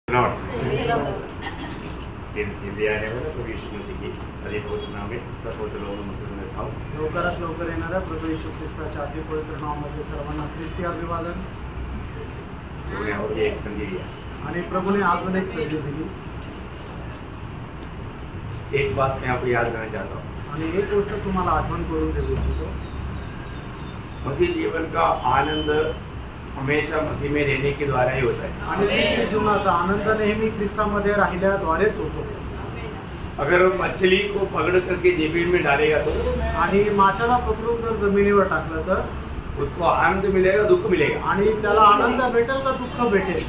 लवकरात लवकर येणाऱ्या प्रभू येशू ख्रिस्ताच्या अति पवित्र नावामध्ये सर्वांना ख्रिस्ती अभिवादन। आणि प्रभूने अजून एक संधी दिली। एक बात मैं आपको याद करना चाहता हूँ आणि एक गोष्ट तुम्हाला आठवण करून देऊ इच्छितो। मसीह जीवन का आनंद हमेशा मसीह में रहने के द्वारा ही होता है। आणि ख्रिस्ती जीवनाचा आनंद नेहमी ख्रिस्तामध्ये राहिल्याद्वारेच होतो। अगर मछली को पकड़ करके जमीन में डालेगा तो आणि माशाला पकडून जर जमिनीवर टाकलं तर उसको आनंद मिलेगा, दुख मिलेगा। आणि त्याला आनंद भेटेल का दुःख भेटेल?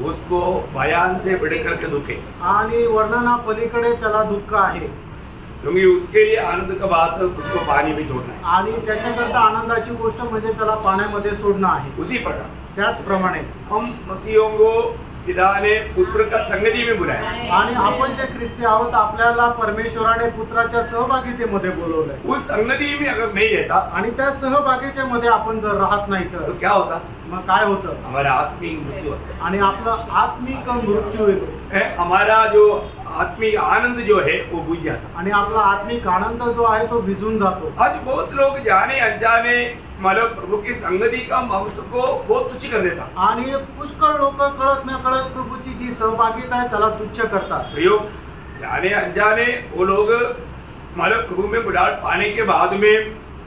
उसको बयान से बढ़कर के दुख है आणि वर्णना पलीकडे त्याला दुःख आहे। क्योंकि उसके लिए आनंद का बात उसको पानी में छोड़ना है आणि त्याच्याकरता आनंदाची गोष्ट म्हणजे त्याला पाण्यामध्ये सोडणं आहे। उसी प्रकार त्याचप्रमाणे हम मसीहों को पिता ने पुत्र का संगति में बुलाया आणि आपण जे ख्रिस्ती आहोत आपल्याला परमेश्वराने पुत्राच्या सहभागितेमध्ये बोलवलंय। उस संगति में अगर नहीं रहता आणि त्या सहभागितेमध्ये आपण जर राहत नाही तो तर क्या होता? मग काय होतं? हमारा आत्मिक मृत्यु होता आणि आपला आत्मिक मृत्यू येतो। हमारा जो आत्मिक आनंद जो है वो बुझ जाता आणि आपला आत्मिक आनंद जो आहे तो विझून जातो। आज बहुत लोग जाने अनजाने मतलब प्रभु की संगति का महत्व को बहुत तुच्छ कर देता। आणि पुष्कळ लोक कळत न कळत प्रभूची जी सहभागिता आहे त्याला तुच्छ करतात। प्रयोग जाने अनजाने वो लोग मतलब प्रभु में बुलाहट पाने के बाद में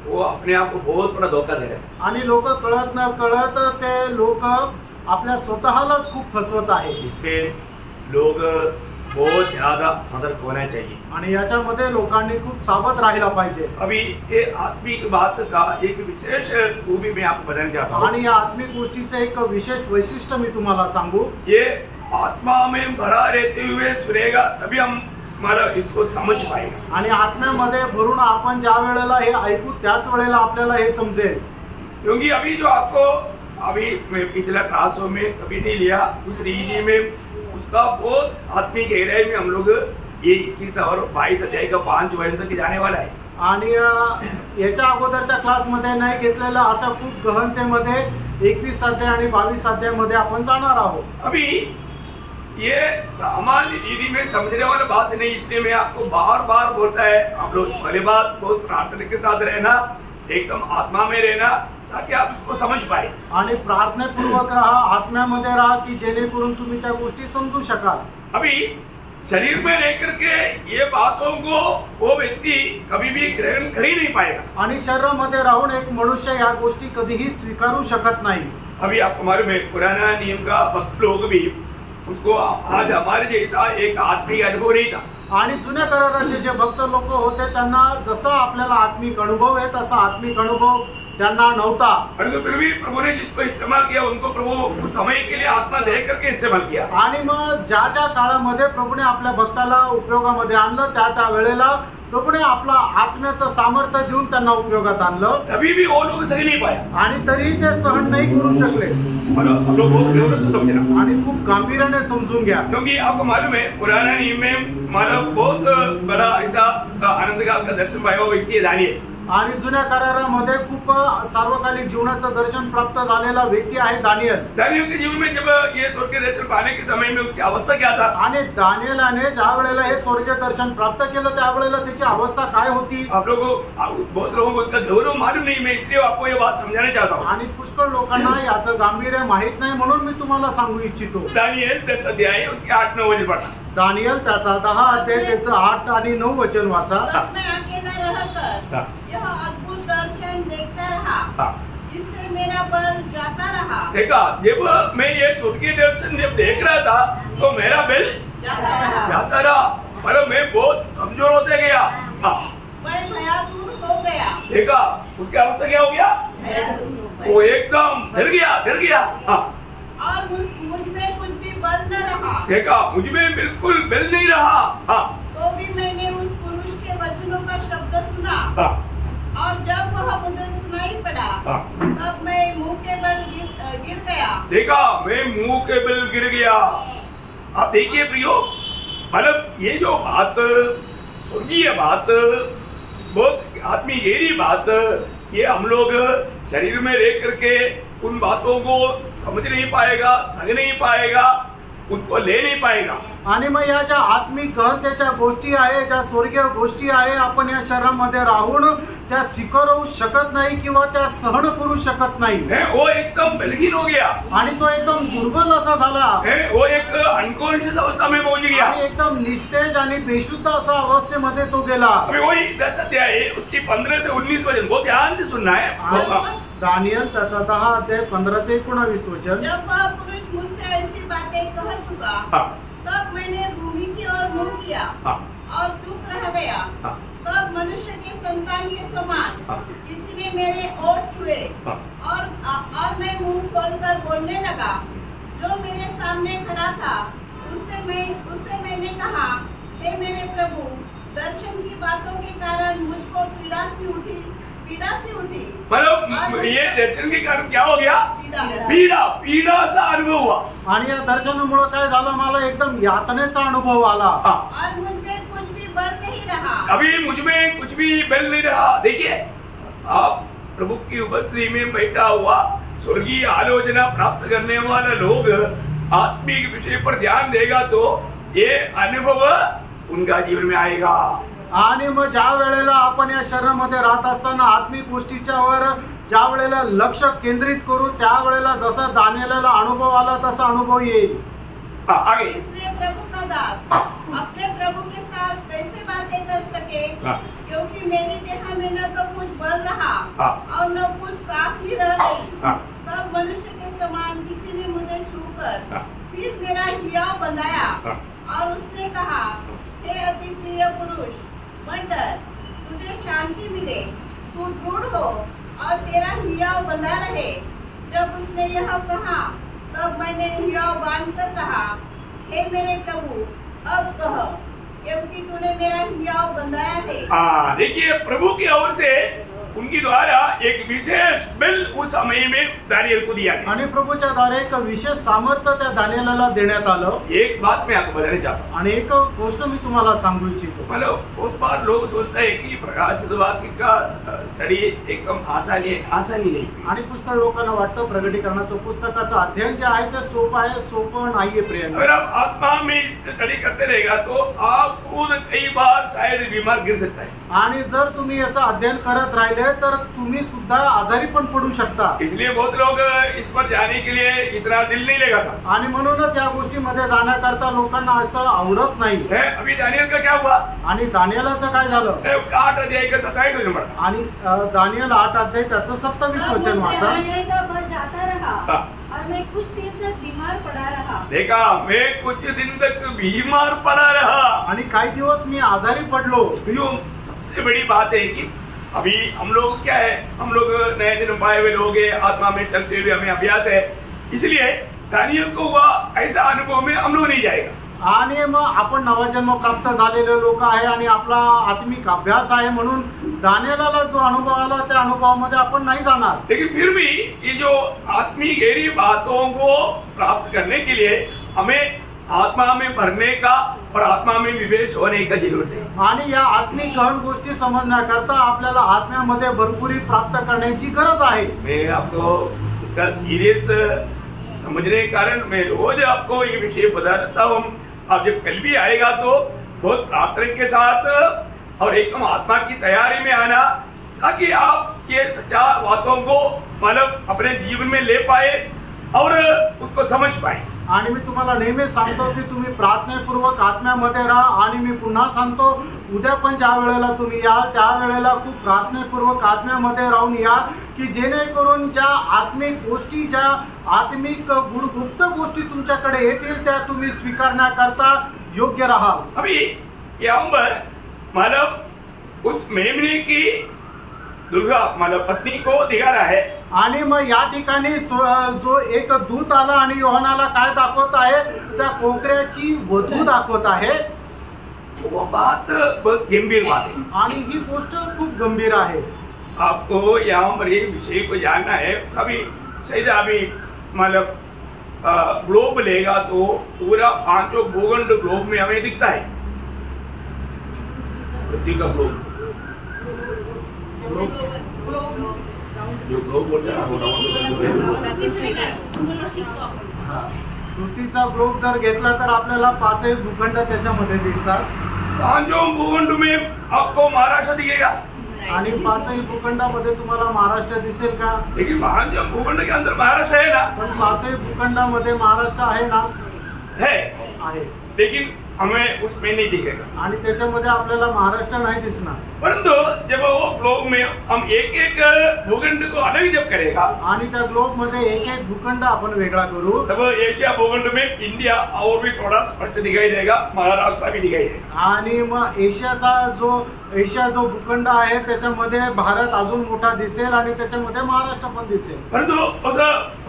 वो अपने आप को बहुत बड़ा धोखा दे रहे हैं। आणि लोक कळत न कळत ते लोक आपल्या स्वतःलाच खूप फसवत आहे। इसमें लोग बहुत ज्यादा सतर्क होना चाहिए आणि याच्यामध्ये लोकांनी खूप सावध राहिला पाहिजे। अभी ये आत्मिक बात का एक विशेष खूबी मैं आपको बताना चाहता हूँ। आणि या आत्मिक गोष्टीचे एक विशेष वैशिष्ट्य मी तुम्हाला सांगू। ये आत्मा में भरा रहते हुए सुनेगा तभी हम हमारा इसको समझ पाएगा। आणि आत्म्यामध्ये भरून आपण ज्या वेळेला हे ऐकू त्याच वेळेला आपल्याला हे समजेल। क्योंकि अभी जो आपको अभी मैं पिछला क्लासों में कभी नहीं लिया उस रीति में उसका बहुत आत्मिक गहराई में हम लोग ये 21 और 22 अध्याय का 5 वचन तक जाने वाला है। आणि याच्या अगोदरच्या क्लासमध्ये नाही घेतलेला असा खूप गहनतेमध्ये 21 अध्याय आणि 22 अध्यायामध्ये आपण जाणार आहोत। अभी ये सामान्य रीति में समझने वाला बात नहीं, इसलिए मैं आपको बार बार बोलता है आप लोग पहले बात बहुत प्रार्थना के साथ रहना, एकदम आत्मा में रहना ताकि आप इसको समझ पाए। आणि प्रार्थनापूर्वक राहा, आत्म्यामध्ये राहा की जेणेकरून तुम्ही त्या गोष्टी समजू शकाल। अभी शरीर में रहकर के ये बातों को वो व्यक्ति कभी भी ग्रहण कर ही नहीं पाएगा। आणि शरीरामध्ये राहून एक मनुष्य या गोष्टी कधीही स्वीकारू शकत नाही। अभी आपको मालूम है पुराना नियम का भक्त लोग भी उसको आज हमारे जैसा एक आत्मिक अनुभव नहीं था। आणि जुन्या कराराचे जे भक्त लोक होते त्यांना जसा आपल्याला आत्मिक अनुभव आहे तसा आत्मिक अनुभव त्यांना नव्हता। परंतु फिर भी प्रभु ने जिसको इस्तेमाल किया उनको प्रभु उस समय के लिए आत्मा दे करके इस्तेमाल किया। आणि मग ज्या ज्या काळामध्ये प्रभूने आपल्या भक्ताला उपयोगामध्ये आणलं त्या वेळेला प्रभूने आपला आत्म्याचं सामर्थ्य देऊन त्यांना उपयोगात आणलं। तभी भी वो लोग सही नहीं पाए आणि तरी ते सहन नाही करू शकले। हम लोग बहुत गौर से समझना आणि खूप गांभीर्याने समजून घ्या। क्योंकि आपको मालूम है पुराना नियम में मानव बहुत बड़ा ऐसा आनंद का आपका दर्शन पाया हुआ व्यक्ति है दानिएल। आणि जुन्या करारामध्ये खूप सार्वकालिक जीवनाचं दर्शन प्राप्त झालेला व्यक्ती आहे दानिएल। दानिएल के जीवन में जब ये स्वर्ग के दर्शन पाने के समय में उसकी अवस्था क्या था? आणि दानिएलाने ज्या वेळेला हे स्वर्गीय दर्शन प्राप्त केलं त्यावेळेला त्याची अवस्था काय होती? आप लोगों बहुत लोगों को उसका गौरव मालूम नहीं, मैं इसलिए आपको ये बात समझाना चाहता हूँ। आणि पुष्कळ लोकांना याचं गांभीर्य माहित नाही म्हणून मी तुम्हाला सांगू इच्छितो। दानिएल 10 अध्याय उसके 8-9 वचन पढ़ा। दानिएल त्याचा 10 अध्याय त्याचं 8 आणि 9 वचन वाचा। यह अद्भुत दर्शन देखता रहा, जिससे मेरा बल जाता रहा। देखा जब मैं ये स्वर्गीय दर्शन जब देख रहा था तो मेरा बल जाता रहा पर मैं बहुत कमजोर होते गया। मैं भयातुर हो गया। देखा उसकी अवस्था क्या हो गया? वो एकदम डर गया। और मुझ में कुछ भी बल न रहा। देखा मुझ में बिल्कुल बल नहीं रहा। तो भी मैंने उस पुरुष के वचनों का शब्द सुना और जब वह मुझे सुनाई पड़ा तब मैं मुंह के बल गिर गया। देखा मैं मुंह के बल गिर गया। अब देखिए प्रियो मतलब ये जो बात स्वर्गीय बात बहुत आत्मीय गहरी बात ये हम लोग शरीर में रह करके उन बातों को समझ नहीं पाएगा, सह नहीं पाएगा। उसको ले नहीं पाएगा। आणि मग या ज्या आत्मिक गहनतेच्या गोष्टी आहे, ज्या स्वर्गीय गोष्टी आहे, आपण या शरीरामध्ये राहून त्या स्वीकारू शकत नाही किंवा त्या सहन करू शकत नाही। वो एकदम बलहीन हो गया आणि तो एकदम दुर्बल असा झाला। वो एक अनकॉन्शियस अवस्था में पहुंच गया आणि एकदम निस्तेज आणि बेशुद्ध असा अवस्थेमध्ये तो गेला। अभी वही 10 अध्याय है, उसकी 15 से 19 वचन बहुत ध्यान से सुनना है। दानियल त्याचा 10 अध्याय 15 ते 19 वचन। जब वह पुरुष मुझसे ऐसी बातें कह चुका, तब मैंने भूमि की ओर मुंह किया और चुप रह गया। तब मनुष्य के संतान के समान किसी ने मेरे ओठ छुए और मैं मुंह खोलकर बोलने लगा। जो मेरे सामने खड़ा था उससे मैंने कहा, हे मेरे प्रभु, दर्शन की बातों के कारण मुझको पीड़ा सी उठी। मतलब ये दर्शन के कारण क्या हो गया? पीड़ा सा अनुभव हुआ। आणि या दर्शनामुळे काय झालं, मला एकदम यातनेचा अनुभव आला। और मुझ में कुछ भी बल नहीं रहा। अभी मुझ में कुछ भी बल नहीं रहा। देखिए, आप प्रभु की उपस्थिति में बैठा हुआ स्वर्गीय आलोचना प्राप्त करने वाला लोग आत्मिक विषय पर ध्यान देगा तो ये अनुभव उनका जीवन में आएगा। आणि मग ज्या वेळेला आपण या शरीरामध्ये राहत असताना आत्मिक गोष्टीच्या वर ज्या वेळेला लक्ष केंद्रित करू, त्या वेळेला जसा दानियेलला अनुभव आला तसा अनुभव येईल। आगे इसलिए प्रभु का दास अपने प्रभु के साथ कैसे बातें कर सके, क्योंकि मेरी देह में न तो कुछ बल रहा और न कुछ सांस ही रह गई। तब मनुष्य के समान किसी ने मुझे छूकर फिर मेरा हियाव बंधाया और उसने कहा, हे अति प्रिय पुरुष, मत डर, तुझे शांति मिले, तू दृढ़ हो और तेरा हियाव बंधा रहे। जब उसने यह कहा, तब मैंने हियाव बांधकर कहा, हे मेरे प्रभु, अब कह, क्योंकि तूने मेरा हियाव बंधाया है। देखिए, प्रभु की ओर से उनकी द्वारा एक विशेष बल उस समय में दानियल को दिया गया। आणि प्रभूच्या द्वारे एक विशेष सामर्थ्य त्या दानियेलला देण्यात आलं। एक बात मैं आपको बताना चाहता हूँ आणि एक गोष्ट मी तुम्हाला सांगू इच्छितो। मतलब बहुत बार लोग सोचते हैं कि प्रकाशित वाक्य का स्टडी एकदम आसानी नहीं। आणि पुस्तक लोकांना वाटतं प्रगटीकरणाचं पुस्तकाचं अध्ययन जे आहे ते सोपं आहे, सोपं नाहीये प्रिय। अगर आप आत्मा में स्टडी करते रहेगा तो आप खुद कई बार शायद बीमार गिर सकता है। आणि जर तुम्ही याचं अध्ययन करत राहिले तर तुम्ही सुद्धा आजारी पण पडू शकता। इसलिए बहुत लोग इस पर जाने के लिए इतना दिल नहीं लगाता। आणि म्हणूनच या गोष्टीमध्ये जाण्याकरता लोकांना असं आवडत नाही। अभी दानियल का क्या हुआ? आणि दानियेलाचं काय झालं? 8 अध्याय का 27 वचन पढ़ा। आणि दानियल 8 अध्याय त्याचं 27 वचन वाचा। और मैं कुछ दिन तक बीमार पड़ा रहा। देखा, मैं कुछ दिन तक बीमार पड़ा रहा। आणि काही दिवस मी आजारी पडलो। सबसे बड़ी बात है कि अभी हम लोग क्या है, हम लोग नए जन्म पाए हुए लोग हैं, आत्मा में चलते हुए हमें अभ्यास है, इसलिए दानियल को हुआ ऐसा अनुभव में हम लोग नहीं जाएगा। आणि मग आपण नवा जन्म प्राप्त झालेले लोक आहे आणि आपला आत्मिक अभ्यास आहे म्हणून दानियेलला जो अनुभव आला त्या अनुभवामध्ये आपण नाही जाणार। लेकिन फिर भी ये जो आत्मिक गहरी बातों को प्राप्त करने के लिए हमें आत्मा में भरने का और आत्मा में विवेश होने का जरूरत है। आणि या आत्मिक गहन गोष्टी समजण्याकरता आपल्याला आत्म्यामध्ये भरपुरी प्राप्त करण्याची गरज आहे। मैं आपको इसका सीरियस समझने के कारण मैं रोज आपको ये विषय बता देता हूँ। आप जब कल भी आएगा तो बहुत प्रार्थना के साथ और एकदम आत्मा की तैयारी में आना, ताकि आप ये सच्चा बातों को मतलब अपने जीवन में ले पाए और उसको समझ पाए। आणि मी तुम्हाला नेहमी सांगतो की तुम्ही प्रार्थनापूर्वक आत्म्यामध्ये राहा। आणि मी पुन्हा सांगतो, उद्या पण ज्या वेळेला तुम्ही याल त्या वेळेला खूप प्रार्थनापूर्वक आत्म्यामध्ये राहून या, की जेणेकरून ज्या आत्मिक गोष्टी, ज्या आत्मिक गुप्त गोष्टी तुमच्याकडे येतील त्या तुम्ही स्वीकारण्याकरता योग्य राहाल। अभी यहाँ पर मतलब उस मेमने की दुर्गा मतलब पत्नी को दिखा रहा है। आणि मग या ठिकाणी जो एक दूत आला आणि योहानाला काय दाखवत आहे, त्या कोकऱ्याची वधू दाखवत आहे। वो बात बहुत गंभीर बात है आणि ही गोष्ट खूप गंभीर आहे। आपको यहाँ पर ये विषय को जानना है। सभी सही अभी मतलब ग्लोब लेगा तो पूरा 5 भूखंड ग्लोब में हमें दिखता है। पृथ्वी का ग्लोब जो ग्लोब बोलते हैं पृथ्वीचा ग्लोब जर घेतला तर आपल्याला 5 भूखंड त्याच्यामध्ये दिसतात. पांचों भूखंड में आपको महाराष्ट्र दिखेगा आणि 5 भूखंडामध्ये तुम्हाला महाराष्ट्र दिसेल का? लेकिन पांचों भूखंड के अंदर महाराष्ट्र है ना, पण 5 भूखंडामध्ये महाराष्ट्र आहे ना? है, आहे. लेकिन हमें उसमें नहीं दिखेगा. आणि त्याच्यामध्ये आपल्याला महाराष्ट्र नाही दिसणार. परंतु जब वो ग्लोब में हम एक एक भूखंड को अलग जब करेगा, आणि त्या ग्लोब मध्ये एक एक भूखंड आपण वेगळा करू, तब एशिया भूखंड में इंडिया और भी थोड़ा स्पष्ट दिखाई देगा, महाराष्ट्र भी दिखाई देगा. आणि मग एशिया जो भूखंड आहे त्याच्यामध्ये भारत अजून मोठा दिसेल आणि त्याच्यामध्ये महाराष्ट्र पण दिसेल. परंतु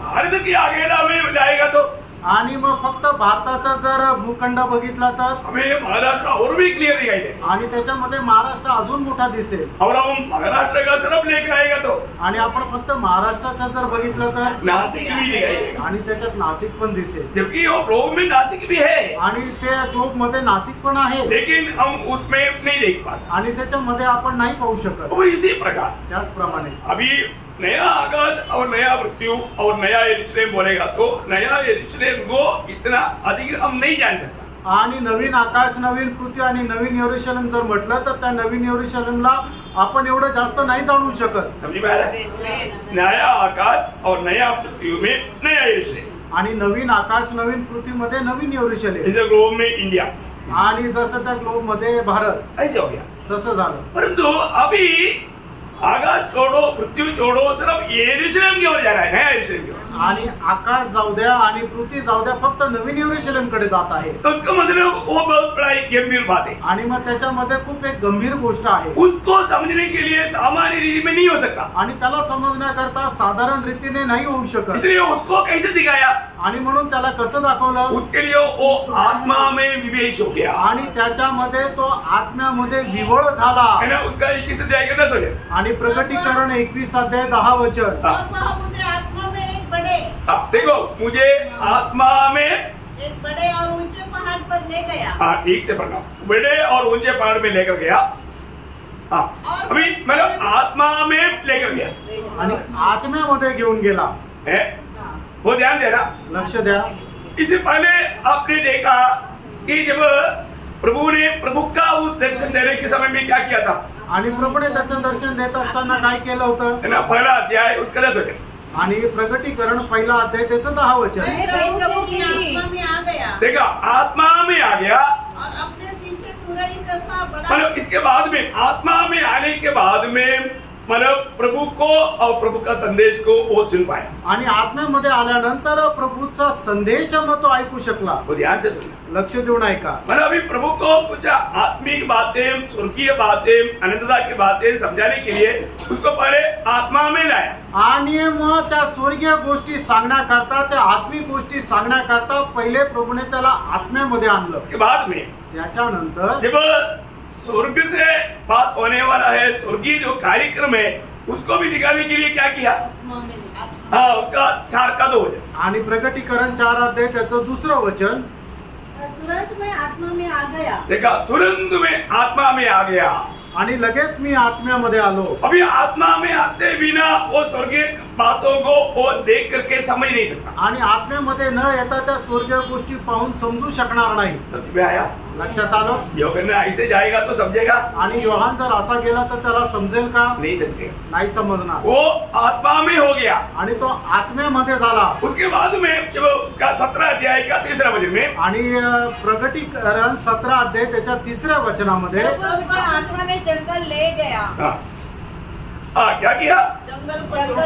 भारत की आगे में जाएगा तो आणि मग फक्त भारताचा जर भूखंड बघितला तर हमें महाराष्ट्र और भी क्लियर दिखाई देगा. आणि त्याच्यामध्ये महाराष्ट्र अजून मोठा दिसेल. और हम महाराष्ट्र का सिर्फ लेकर आएगा तो आणि आपण फक्त महाराष्ट्राचा जर बघितलं तर नासिक भी दिखाई देगा. आणि त्याच्यात नाशिक पण दिसेल. जबकि वो ग्लोब में नासिक भी है, आणि त्या ग्लोब मध्ये नाशिक पण आहे, लेकिन हम उसमें नहीं देख पाते. आणि त्याच्यामध्ये आपण नाही पाहू शकत. वो इसी प्रकार त्याचप्रमाणे अभी नया आकाश और नया पृथ्वी और नया यरूशलेम बोलेगा तो नया यरूशलेम को इतना अधिक हम नहीं जान सकता. आणि नवीन आकाश, नवीन पृथ्वी आणि नवीन यरूशलेम जर म्हटलं तर त्या नवीन यरूशलेमला आपण एवढं जास्त नाही जाणू शकत. समझ में आ रहा है? नया आकाश और नया पृथ्वी में नया यरूशलेम, आणि नवीन आकाश, नवीन पृथ्वीमध्ये नवीन यरूशलेम, जैसे ग्लोब में इंडिया, आणि जसं त्या ग्लोब मध्ये भारत, ऐसे हो गया. तसं झालं. परंतु अभी आकाश छोड़ो, पृथ्वी छोड़ो, सिर्फ यरूशलेम की ओर जा रहा है, नया यरूशलेम की ओर. आणि आकाश जाऊ द्या आणि पृथ्वी जाऊ द्या, फक्त नवीन यरूशलेम कडे जात आहे. तो उसका मतलब वो बहुत बड़ा एक गंभीर बात है. आणि मग त्याच्यामध्ये खूप एक गंभीर गोष्ट आहे. उसको समझने के लिए सामान्य रीति में नहीं हो सकता. आणि त्याला समजण्याकरता साधारण रीतीने नाही होऊ शकत. इसलिए उसको कैसे दिखाया? आणि म्हणून त्याला कसं दाखवलं? उसके लिए वो आत्मा में विवेश हो गया, आणि त्याच्यामध्ये तो आत्म्यामध्ये विवळ झाला. है ना. उसका 21 अध्याय के 10 वचन. आणि प्रकटीकरण 21 अध्याय 10 वचन. हाँ. और वह मुझे आत्मा में एक बड़े देखो, मुझे आत्मा में एक बड़े और ऊंचे पहाड़ पर ले गया. हाँ, ठीक से पढ़ना. बड़े और ऊंचे पहाड़ में लेकर गया. हाँ, अभी मतलब आत्मा में लेकर गया आणि आत्म्यामध्ये घेऊन गेला. है, वो ध्यान देना. लक्ष द्या. इससे पहले आपने देखा कि जब प्रभु का उस दर्शन देने के समय में क्या किया था, आणि प्रभूने त्याचं दर्शन देत असताना काय केलं होतं? है ना. पहला अध्याय उसका 10 वचन. आणि प्रकटीकरण पहिला अध्याय त्याचं 10 वचन. मैं प्रभु की आत्मा में आ गया देखा, आत्मा में आ गया. और अपने पीछे तुरई जैसा बड़ा मतलब इसके बाद में आत्मा में आने के बाद में मतलब प्रभु को और प्रभु का संदेश को वो सुन पाया. आणि आत्म्यामध्ये आल्यानंतर प्रभूचा संदेश मग तो ऐकू शकला. वो ध्यान से सुनना. लक्ष देऊन ऐका. मतलब अभी प्रभु को कुछ आत्मिक बातें, स्वर्गीय बातें, अनंतता की बातें समझाने के लिए उसको पहले आत्मा में लाया. आणि मग त्या स्वर्गीय गोष्टी सांगण्याकरता, त्या आत्मिक गोष्टी सांगण्याकरता पहिले प्रभूने त्याला आत्म्यामध्ये आणलं. उसके बाद में त्याच्यानंतर जब स्वर्ग से बात होने वाला है, स्वर्गीय जो कार्यक्रम है उसको भी दिखाने के लिए क्या किया? हाँ, उसका 4 का 2 वचन. आणि प्रकटीकरण 4 अध्याय त्याचं 2रं वचन. तुरंत मैं आत्मा में आ गया. देखा, तुरंत में आत्मा में आ गया. आणि लगेच मी आत्म्यामध्ये आलो. अभी आत्मा में आते बिना वो स्वर्गीय बातों को वो देख करके समझ नहीं सकता. आणि आत्म्यामध्ये न येता त्या स्वर्गीय गोष्टी पाहून समजू शकणार नाही. समझ में आया? लक्षात आलं? योगन ऐसे जाएगा तो समझेगा? आणि योहान जर असा गेला तर त्याला समजेल का? नहीं समझेगा. नाही समजणार. वो आत्मा में हो गया. आणि तो आत्म्यामध्ये झाला. उसके बाद में जब उसका 17 अध्याय का 3रा वचन में आणि प्रकटीकरण 17 अध्याय त्याच्या 3ऱ्या वचनामध्ये उसको आत्मा में जंगल ले गया. हाँ, क्या किया? जंगल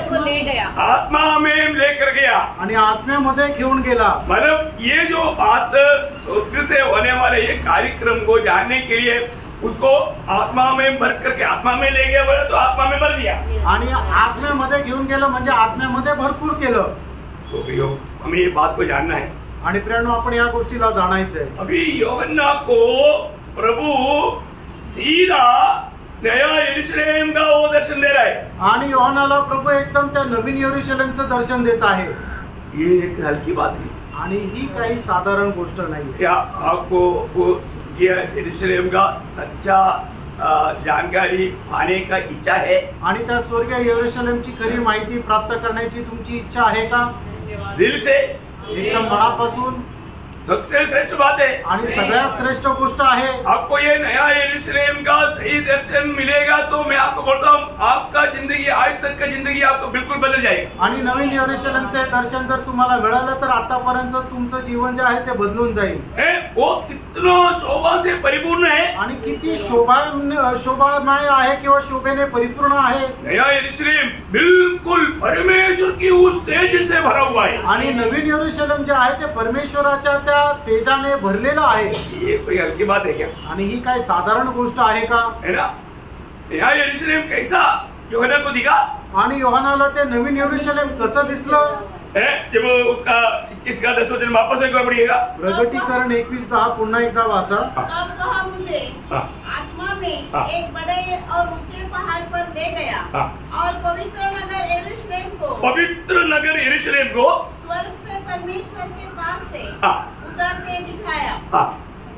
को ले गया. आत्मा में लेकर गया. आणि आत्म्यामध्ये घेऊन गेला. मतलब ये जो बात स्वर्ग से होने वाले ये कार्यक्रम को जानने के लिए उसको आत्मा में भर करके आत्मा में ले गया, बोला तो आत्मा में भर दिया. आणि आत्म्यामध्ये घेऊन गेलं म्हणजे आत्म्यामध्ये भरपूर केलं. तो प्रियो, हमें ये बात को जानना है. आणि प्रियानो, आपण या गोष्टीला जाणायचंय. अभी यूहन्ना को प्रभु सीधा नया यरूशलेम का वो दर्शन दे रहा है. आणि योहानाला प्रभू एकदम त्या नवीन यरूशलेमचं दर्शन देत आहे. ये एक हल्की बात नहीं. आणि ही काही साधारण गोष्ट नाही. क्या आपको वो यरूशलेम का सच्चा जानकारी पाने का इच्छा है? आणि त्या स्वर्गीय यरूशलेमची खरी माहिती प्राप्त करण्याची तुमची इच्छा आहे का? दिल से एकदम मनापासून सबसे श्रेष्ठ बात है आणि सगळ्यात श्रेष्ठ गोष्ट आहे. आपको ये नया यरूशलेम का सही दर्शन मिलेगा तो मैं आपको बोलता हूँ आपका जिंदगी आज तक का जिंदगी आपको बिल्कुल बदल जाएगा. आणि नवीन यरूशलेमचे दर्शन जर तुम्हाला मिळालं तर आतापर्यंत तुमचं जीवन जे आहे ते बदलून जाईल. वो कितना शोभा से परिपूर्ण है आणि किती शोभामय आहे किंवा शोभेने परिपूर्ण आहे. नया यरूशलेम बिल्कुल परमेश्वर की उस तेज से भरा हुआ है. आणि नवीन यरूशलेम जे आहे ते परमेश्वराच्या त्या तेजाने भरलेलं आहे. ये कोई हल्की बात है क्या? आणि ही काय साधारण गोष्ट आहे का? है ना. नया यरूशलेम कैसा यूहन्ना को दिखा. आणि योहानाला ते नवीन यरूशलेम कसं दिसलं. जब उसका 21 का 10 वचन वापस एक बार पढ़िएगा. प्रगटीकरण 21:10 पुन्हा एकदा वाचा. तब कहा मुझे आत्मा में एक बड़े और ऊंचे पहाड़ पर ले गया और पवित्र नगर यरूशलेम को स्वर्ग से परमेश्वर के पास से उतरते दिखाया.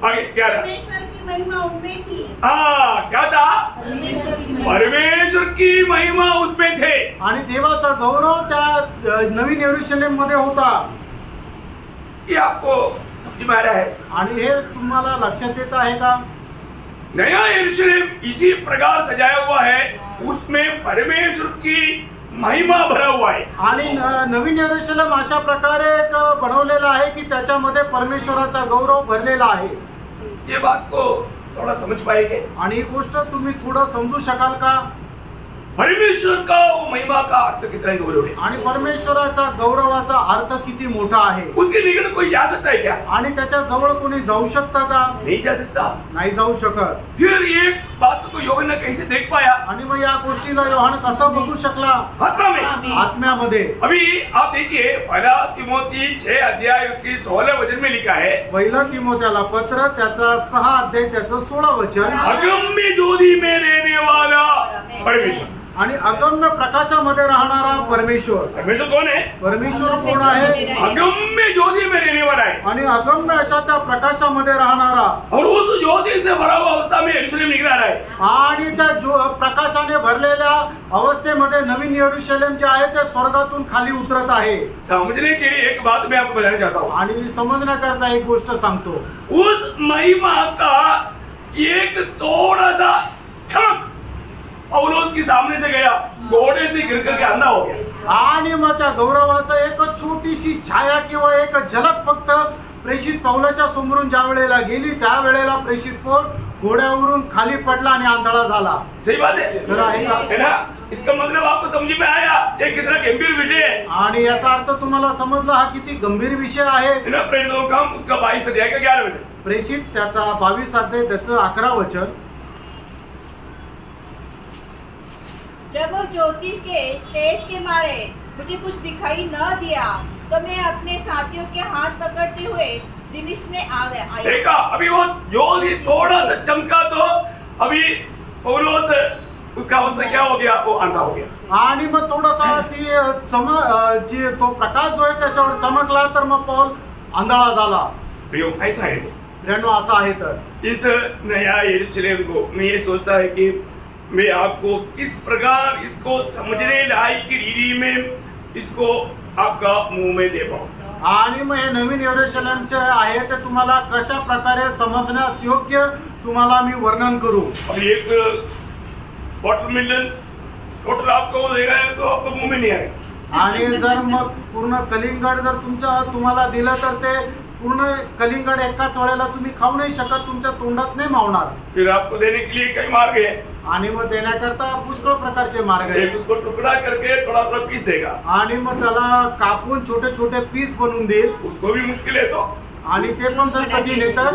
आगे क्या रहा? परमेश्वर की महिमा उनमें थी. क्या था? परमेश्वर की महिमा उसमें थे. आणि देवाचा गौरव त्या नवीन यरूशलेम मध्ये होता. ये आपको समझ में आ रहा है? आणि हे तुम्हाला लक्षात येत आहे का? नया यरूशलेम इसी प्रकार सजाया हुआ है. उसमें परमेश्वर की महिमा भरा हुआ है. आणि नवीन यरूशलेम अशा प्रकारे बनवलेला आहे की त्याच्यामध्ये परमेश्वराचा गौरव भरलेला आहे. ये बात को थोड़ा समझ पाएंगे. आणि ही गोष्ट तुम्ही थोडं समजू शकाल का? परमेश्वर का वो महिमा का अर्थ कितना गौरव है. आणि परमेश्वराचा गौरवाचा अर्थ किती मोठा आहे. उसके निकट कोई जा सकता है क्या? आणि त्याच्या जवळ कोणी जाऊ शकतं का? नहीं जा सकता. नाही जाऊ शकत. फिर एक बात को यूहन्ना कैसे देख पाया? आणि मग या गोष्टीला योहान कसं बघू शकला? आत्मा में. आत्म्यामध्ये. अभी आप देखिए पहला तिमोथी 6 अध्याय उसकी 16 वचन में लिखा है. पहिला तिमोथेला पत्र त्याचा 6 अध्याय त्याचं 16 वचन. अगम्य ज्योति में रहने वाला परमेश्वर. आणि अगम्य प्रकाशामध्ये राहणारा परमेश्वर. परमेश्वर कौन है? परमेश्वर कोण आहे? अगम्य ज्योति में रहने वाला है. आणि अगम्य अशा त्या प्रकाशामध्ये राहणारा. और उस ज्योति से भरा हुआ अवस्था में यरूशलेम निकल रहा है. आणि त्या प्रकाशाने भरलेल्या अवस्थेमध्ये नवीन यरूशलेम जे आहे ते स्वर्गातून खाली उतरत आहे. समझने के लिए एक बात मैं आपको बताना चाहता हूँ. आणि समजण्याकरता एक गोष्ट सांगतो. उस महिमा का एक थोड़ा सा चमक पौलुस के सामने से गया, घोड़े से गिर करके अंधा हो गया. आणि मग त्या गौरवाचं एक छोटीशी छाया किंवा एक झलक फक्त प्रेषित पौलाच्या समोरून ज्या वेळेला गेली त्या वेळेला प्रेषित पौल घोड्यावरून खाली पडला आणि आंधळा झाला. सही बात है. है ना. इसका मतलब आपको समझ में आया ये कितना गंभीर विषय है. आणि याचा अर्थ तुम्हाला समजला हा किती गंभीर विषय आहे. प्रेरितों का उसका 22 अध्याय का 11 वचन. प्रेषित त्याचा 22 अध्याय त्याचं 11 वचन. जब वो ज्योति के तेज के मारे मुझे कुछ दिखाई न दिया तो मैं अपने साथियों के हाथ पकड़ते हुए दिमिश्क में आ गया. देखा अभी वो ज्योति थोड़ा सा चमका तो अभी पौलुस उसका अवस्था क्या हो गया? वो अंधा हो गया. आणि मग थोडासा ती तो प्रकाश जो आहे त्याच्यावर चमकला तर मग पौल आंधळा झाला. ऐसा है. असा आहे. तर इस नया यरूशलेम को मैं ये सोचता है कि मैं आपको किस प्रकार इसको समझने लायक की रीति में इसको आपका मुंह में दे पाऊं. आणि मग हे नवीन यरूशलेमचे आहे ते तुम्हाला कशा प्रकारे समजण्यास योग्य तुम्हाला मी वर्णन करू. अभी एक वाटरमेलन टोटल आपको देगा तो आपको मुंह में नहीं आएगा. आणि जर मग पूर्ण कलिंगड जर तुम्हाला दिलं तर ते पूर्ण कलिंगड एकाच वेळेला तुम्ही खाऊ नाही शकत. तुमच्या तोंडात नाही मावणार. फिर आपको देने के लिए कई मार्ग है. आणि मग देण्याकरता पुष्कळ प्रकारचे मार्ग आहेत. उसको टुकड़ा करके थोड़ा थोड़ा पीस देगा. आणि मग त्याला कापून छोटे छोटे पीस बनवून देईल. उसको भी मुश्किल है तो. आणि ते पण जर कठीण येतात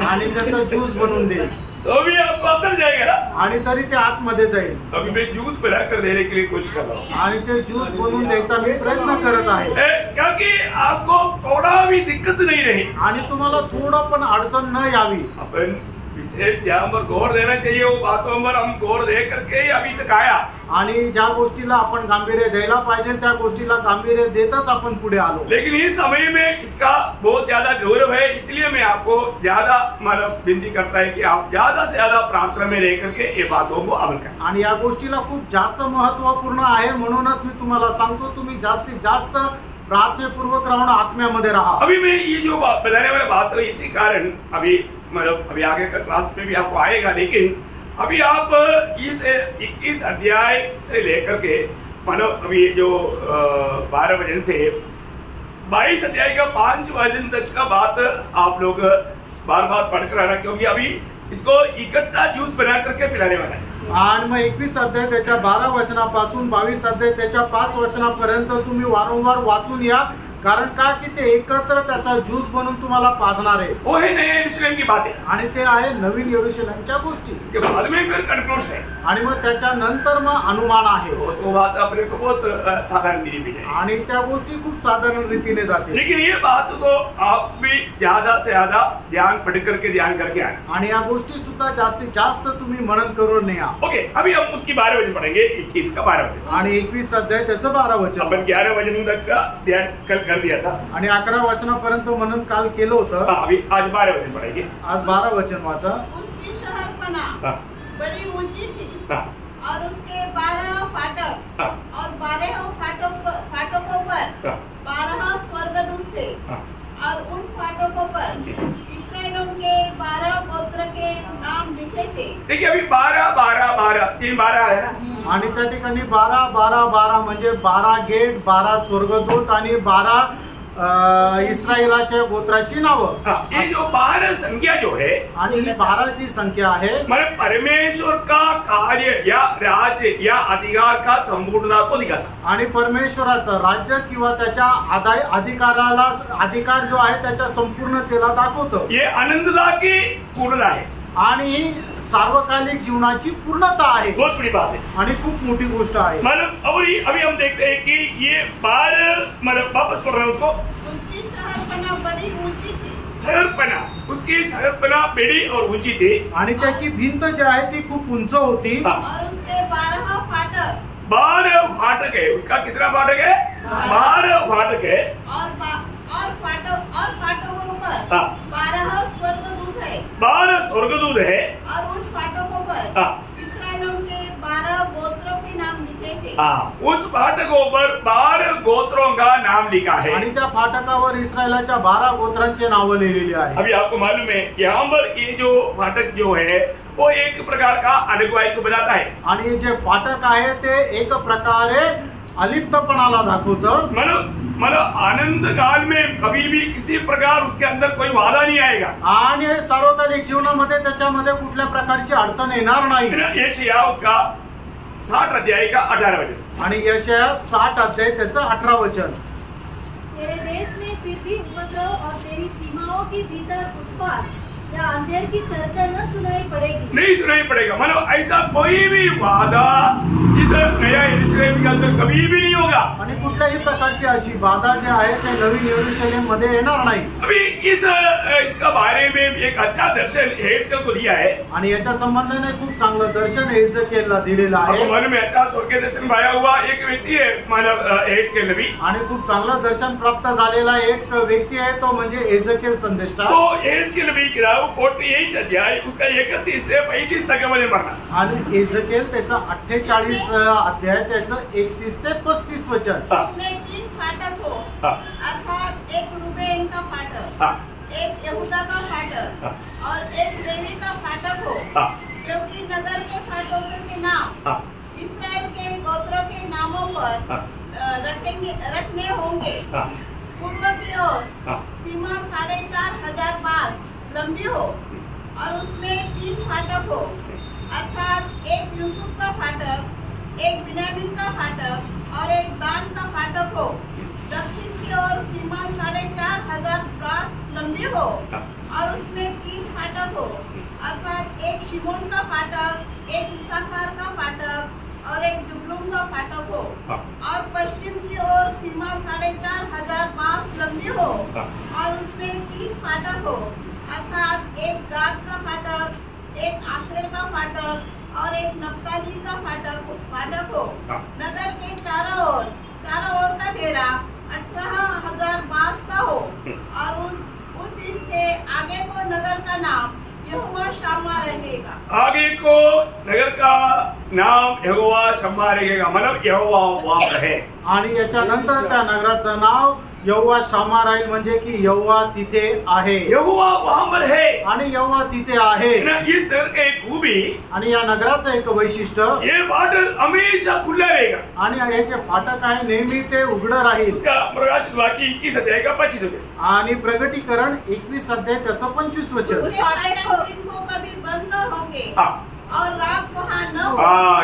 आणि त्याचा ज्यूस बनवून देईल. तो भी आपको अंदर जाएगा. आणि तरी ते आतमध्ये जाईल. अभी मैं जूस बनाकर देने के लिए कोशिश कर रहा हूँ. आणि ते ज्यूस बनवून द्यायचा मी प्रयत्न करत आहे. क्योंकि आपको थोड़ा भी दिक्कत नहीं रही. आणि तुम्हाला थोडं पण अडचण न यावी. अपन विशेष जहाँ पर गौर देना चाहिए वो बातों पर हम गौर दे करके अभी तक आया. आणि ज्या गोष्टीला आपण गांभीर्य द्यायला पाहिजे त्या गोष्टीला गांभीर्य देतच आपण पुढे आलो. लेकिन इस समय में इसका बहुत ज्यादा गौरव है. इसलिए मैं आपको ज्यादा मतलब विनती करता है कि आप ज्यादा से ज्यादा प्रार्थना में रह करके ये बातों को अमल करें. आणि या गोष्टीला खूप जास्त महत्वपूर्ण आहे म्हणूनच मी तुम्हाला सांगतो तुम्ही जास्तीत जास्त प्रार्थनापूर्वक राहून आत्म्यामध्ये राहा. अभी मैं ये जो बताने वाला बात है इसी कारण अभी मतलब अभी आगे का क्लास में भी आपको आएगा, लेकिन अभी आप इस 21 अध्याय से लेकर के मतलब अभी जो 12 वचन से 22 अध्याय का 5 वचन तक का बात आप लोग बार बार पढ़कर आना, क्योंकि अभी इसको इकट्ठा जूस बना करके पिलाने वाला है. आणि मग 21 अध्याय त्याच्या 12 वचनापासून 22 अध्याय त्याच्या 5 वचनापर्यंत तुम्ही वारंवार वाचून या, कारण का की ते एकत्र त्याचा ज्यूस बनवून तुम्हाला पाजणार आहे. वो है नया यरूशलेम की बात है आणि ते आहे नवीन यरूशलेमच्या गोष्टी. के बाद में फिर कंक्लूजन है आणि मग त्याच्यानंतर मग अनुमान आहे. वो बात अपने को बहुत साधारण दी भी है आणि त्या गोष्टी खूप साधारण रीतीने जाते. लेकिन ये बात को आप भी ज्यादा से ज्यादा ध्यान पढ़ करके ध्यान करके आए. आणि या गोष्टी सुद्धा जास्तीत जास्त तुम्ही मनन करून या. ओके, अभी हम उसकी 12 वचन पढ़ेंगे, 21 का 12 वचन आणि 21 अध्याय त्याचं 12 वचन. अपन 11 वचन तक का ध्यान कल कर दिया था आणि 11 वचनापर्यंत मनन काल केलं होतं. अभी आज 12 वचन पढ़ेंगे. आज 12 वचन वाचा. उसकी शहरपना बड़ी ऊंची थी और उसके 12 फाटक और 12 फाटकों पर 12 स्वर्गदूत थे और उन फाटकों पर इस्राएलियों के 12 गोत्र के नाम लिखे थे. देखिए अभी 12 12 12 तीन 12 है ना. आणि त्या ठिकाणी 12 12 12 म्हणजे 12 गेट, 12 स्वर्गदूत आणि 12 इस्रायलाच्या गोत्राची नावं. ये जो 12 संख्या जो है आणि ही 12 ची संख्या आहे मतलब परमेश्वर का कार्य या राज्य या अधिकार का संपूर्णता को दिखाता. आणि परमेश्वराचं राज्य किंवा त्याच्या अधिकार जो आहे त्याच्या संपूर्णतेला दाखवतं. ये अनंतता की पूर्णता है आणि ही सार्वकालिक जीवनाची पूर्णता आहे. बहुत बड़ी बात है आणि खूप मोठी गोष्ट आहे. मतलब अभी हम देखते हैं कि ये 12 मतलब वापस पढ़ रहे हैं उसको. उसकी शहरपना बड़ी ऊंची थी. शहरपना, उसकी शहरपना बड़ी और ऊंची थी. आणि त्याची भिंत जी आहे ती खूप उंच होती. और उसके 12 फाटक 12 फाटक है. उसका कितना फाटक है? 12 फाटक है. और फाटकों पर 12 स्वर्गदूत है. 12 स्वर्गदूत है. और उन फाटकों पर इस्राएलियों के 12 गोत्रों के नाम लिखे थे. उस फाटकों पर 12 गोत्रों का नाम लिखा है. आणि त्या फाटकावर इस्रायलाच्या 12 गोत्रांचे नाव लिहिलेली आहे. अभी आपको मालूम है यहाँ पर ये जो फाटक जो है वो एक प्रकार का अगुवाई को बताता है. आणि जे फाटक आहे ते एक प्रकारे अलिप्तपणाला दाखवतं. मतलब आनंद काल में कभी भी किसी प्रकार उसके अंदर कोई बाधा नहीं आएगा. आणि सार्वकालिक जीवनामध्ये त्याच्यामध्ये कुठल्या प्रकारची अडचण येणार नाही. यशायाह उसका 60 अध्याय का 18 वचन. आणि यशायाह 60 अध्याय त्याचं 18 वचन. तेरे देश में फिर भी उपद्रव और तेरी सीमाओं के भीतर उत्पात या अंधेर की चर्चा न सुनाई पड़ेगी. नहीं सुनाई पड़ेगा. मतलब ऐसा कोई भी वादा इस नया यरूशलेम के अंदर कभी भी नहीं होगा. आणि कुठल्याही प्रकारची अशी बाधा जी आहे ते नवीन यरूशलेम मध्ये येणार नाही. अभी इसका बारे में एक अच्छा दर्शन हेस्केल को दिया है. आणि याच्या संबंधाने खूप चांगलं दर्शन हेस्केलला दिलेलं आहे. मन में अच्छा स्वर्गीय दर्शन पाया हुआ एक व्यक्ती है मतलब हेस्केल नबी. आणि खूप चांगलं दर्शन प्राप्त झालेला एक व्यक्ती आहे तो म्हणजे हेस्केल संदेष्टा. तो हेस्केल नबी की 48 अध्याय उसका 31 से 35 तक मध्ये पढ़ना. आणि हेस्केल त्याचा 48 अध्याय त्याचं 31 ते 35 वचन. उसमें 3 फाटक हो अर्थात एक रूबेन का फाटक, एक यहूदा का फाटक और एक लेवी का फाटक हो. क्योंकि नगर के फाटकों के नाम इस्राएल के गोत्रों के नामों पर रखने होंगे. पूर्व की ओर सीमा 4,500 बास लंबी हो और उसमें 3 फाटक हो अर्थात एक यूसुफ का फाटक, एक बिन्यामीन का फाटक और एक दान का फाटक हो. दक्षिण की ओर सीमा 4,500 बास लंबी हो और उसमें 3 फाटक हो अर्थात एक शिमोन का फाटक, एक इसाकार का फाटक और एक जुबलून का फाटक हो. और पश्चिम की ओर सीमा 4,500 बास लंबी हो और उसमें 3 फाटक हो अर्थात एक गाद का फाटक, एक आशेर का फाटक और एक नप्ताली का फाटक हो. नगर के चारों ओर का घेरा 18,000 बास का हो और उस दिन से आगे को नगर का नाम यहोवा शामा रहेगा. आगे को नगर का नाम यहोवा शम्मा रहेगा, मतलब यहोवा वहां पर है। आणि याच्यानंतर त्या नगराचं नाव यहोवा शामा राहील, म्हणजे की यहोवा तिथे आहे, यहोवा वहां पर है आणि यहोवा तिथे आहे। ना, ये नगर का एक खूबी, आणि या नगराचं एक वैशिष्ट्य, ये फाटक हमेशा खुला रहेगा, आणि याचे फाटक आहे नेहमी ते उघडं राहील। उसका प्रकाशित वाक्य 21 अध्याय का 25 अध्याय, आणि प्रगटीकरण 21 अध्याय त्याचं 25 वचन। उसके फाटक दिन को कभी बंद न होंगे हाँ और रात वहाँ न हो।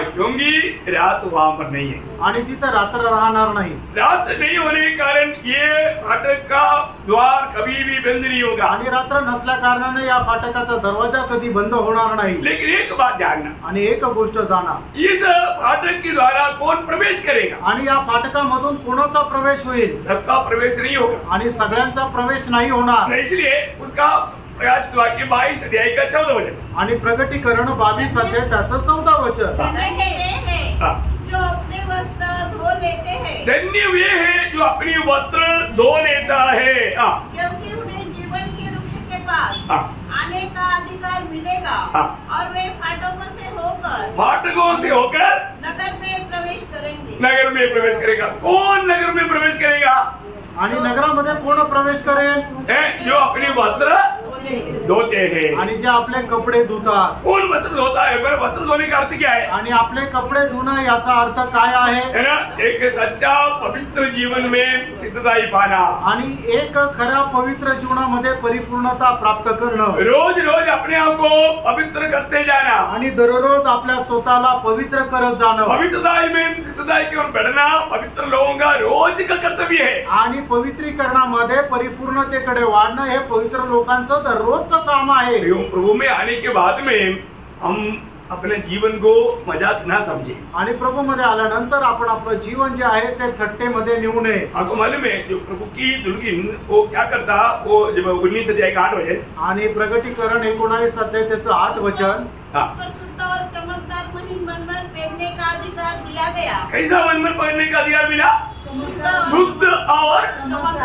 क्योंकि रात वहां पर नहीं है, आणि तिथं रात्र राहणार नाही। रात नहीं होने के कारण ये फाटक का द्वार कभी भी बंद नहीं होगा। आणि रात्र नसल्या कारणाने या फाटकाचा दरवाजा कधी बंद होणार नाही। लेकिन एक बात जानना, आणि एक गोष्ट जाणा, इस फाटक के द्वारा कौन प्रवेश करेगा? आणि या फाटकामधून कोणाचा प्रवेश होईल? सबका प्रवेश नहीं होगा, आणि सगळ्यांचा प्रवेश नाही होणार। इसलिए उसका प्रकाशित वाक्य 22 अध्याय का 14 वचन, आणि प्रगटीकरण 22 अध्याय त्याचं 14 वचन। धन्य वे हैं हाँ। जो अपने वस्त्र धो लेते हैं, धन्य वे है जो अपनी वस्त्र धो लेता है, क्योंकि उन्हें जीवन के वृक्ष के पास हाँ। आने का अधिकार मिलेगा हाँ। और वे फाटकों से होकर फाटकों से होकर नगर में प्रवेश करेंगे। नगर में प्रवेश करेगा। कौन नगर में प्रवेश करेगा? आणि नगरामध्ये कोण प्रवेश करेल? जो अपने वस्त्र धोते हैं। आणि जे आपले कपडे धुतात। कौन वस्त्र धोता है? पर वस्त्र धोने का अर्थ क्या है? आणि आपले कपडे धुणं याचा अर्थ काय आहे? है ना, एक सच्चा पवित्र जीवन में सिद्धताई पाना, आणि एक खऱ्या पवित्र जीवनामध्ये परिपूर्णता प्राप्त करणं, रोज रोज अपने आप को पवित्र करते जाना, आणि दररोज आपल्या स्वतःला पवित्र करत जाणं। पवित्रताई में सिद्धताई की ओर बढ़ना पवित्र लोगों का रोज का कर्तव्य है। आणि पवित्रीकरणामध्ये परिपूर्णतेकडे वाढणं हे पवित्र लोकांचं रोजचं काम आहे। प्रभु में आने के बाद में हम अपने जीवन को मजाक ना समझे, आणि प्रभु मध्ये आल्यानंतर आपण आपलं जीवन जे आहे ते थट्टेमध्ये नेऊ नये। आपको मालूम है जो प्रभु की दुल्हन वो क्या करता, वो जब 19 अध्याय का 8 वचन, आणि प्रगटीकरण 19 अध्याय त्याचं 8 वचन, उसको शुद्ध और चमकदार महीन मनमर पहनने का अधिकार दिया गया। कैसा मनमर पहनने का अधिकार मिला? शुद्ध और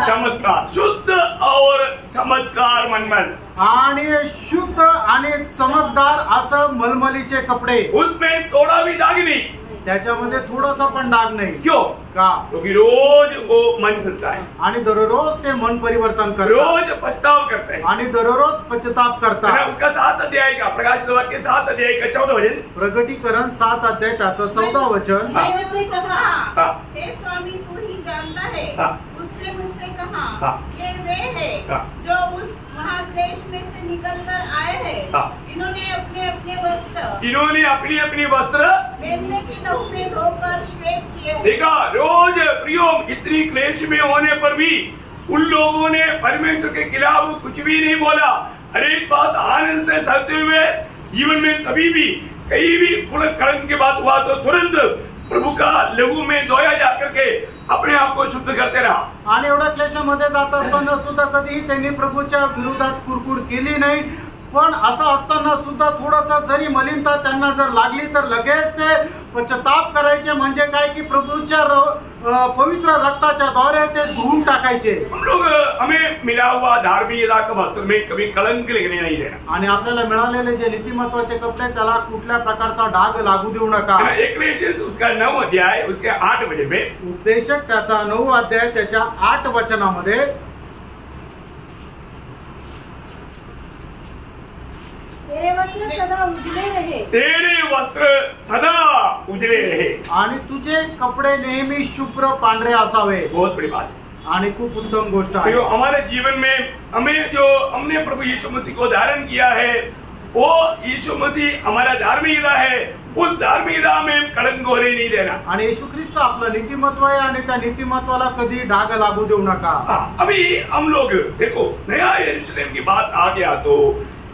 चमत्कार, शुद्ध और चमत्कार मनमर, आणि शुद्ध आणि चमकदार असं मलमलीचे कपडे, उसमें थोड़ा भी दाग नहीं, त्याच्यामध्ये थोडासा पण डाग नाही। क्यों? का? क्योंकि रोज वो मन फिरता है, आणि दररोज ते मन परिवर्तन करतात, रोज पछताव करता है, आणि दररोज पश्चाताप है ना? करतात। उसका 7 अध्याय का प्रकाशित वाक्य 7 अध्याय का 14 वचन, प्रगटीकरण 7 अध्याय त्याचं 14 वचन, मैंने उससे कहा, हाँ। हे स्वामी तू ही जानता है। हाँ। उसने मुझसे कहा, हाँ। ये वे है हाँ। जो उस महाक्लेश में से निकल कर आए हैं। हाँ। इन्होंने अपने अपने वस्त्र इन्होंने अपनी अपनी वस्त्र मेमने की लहू में धोकर श्वेत किए हैं। देखा, रोज प्रियो इतनी क्लेश में होने पर भी उन लोगों ने परमेश्वर के खिलाफ कुछ भी नहीं बोला। हर एक बात आनंद से सहते हुए जीवन में कभी भी कहीं भी कलंक के बात हुआ तो तुरंत प्रभु का लहू में धोया जा करके अपने आप को शुद्ध करते रहा। आणि एवढ्या क्लेशामध्ये जात असताना सुद्धा कधीही त्यांनी प्रभूच्या विरोधात कुरकुर केली नाही। पण असं असताना सुद्धा थोडासा जरी मलिनता त्यांना जर लागली तर लगेच ते पश्चाताप करायचे, म्हणजे काय की प्रभूच्या पवित्र रक्ताच्या द्वारे ते धुवून टाकायचे। हम लोग हमें मिला हुआ धार्मिकता का वस्त्र में कभी कलंक लगने नहीं देना। आणि आपल्याला मिळालेले जे नीतिमत्वाचे कपडे त्याला कुठल्या प्रकारचा डाग लागू देऊ नका। एक उसका 9 अध्याय उसके 8 वचन में, उपदेशक त्याचा 9 अध्याय त्याच्या 8 वचनामध्ये, तेरे वस्त्र सदा उजले रहे, तेरे वस्त्र सदा उजले रहे, आणि तुझे कपडे नेहमी शुभ्र पांढरे असावे। बहुत बड़ी बात है आणि खूप उत्तम गोष्ट आहे। देखो, हमारे जीवन में हमने प्रभु यीशु मसीह को धारण किया है, वो यीशु मसीह हमारा धार्मिकता है, उस धार्मिकता में कलंक होने नहीं देना। आणि येशू ख्रिस्त आपलं नीतिमत्व आहे, आणि त्या नीतिमत्वाला कधी डाग लागू देऊ नका। अभी हम लोग देखो, नया यरूशलेम की बात आ गया तो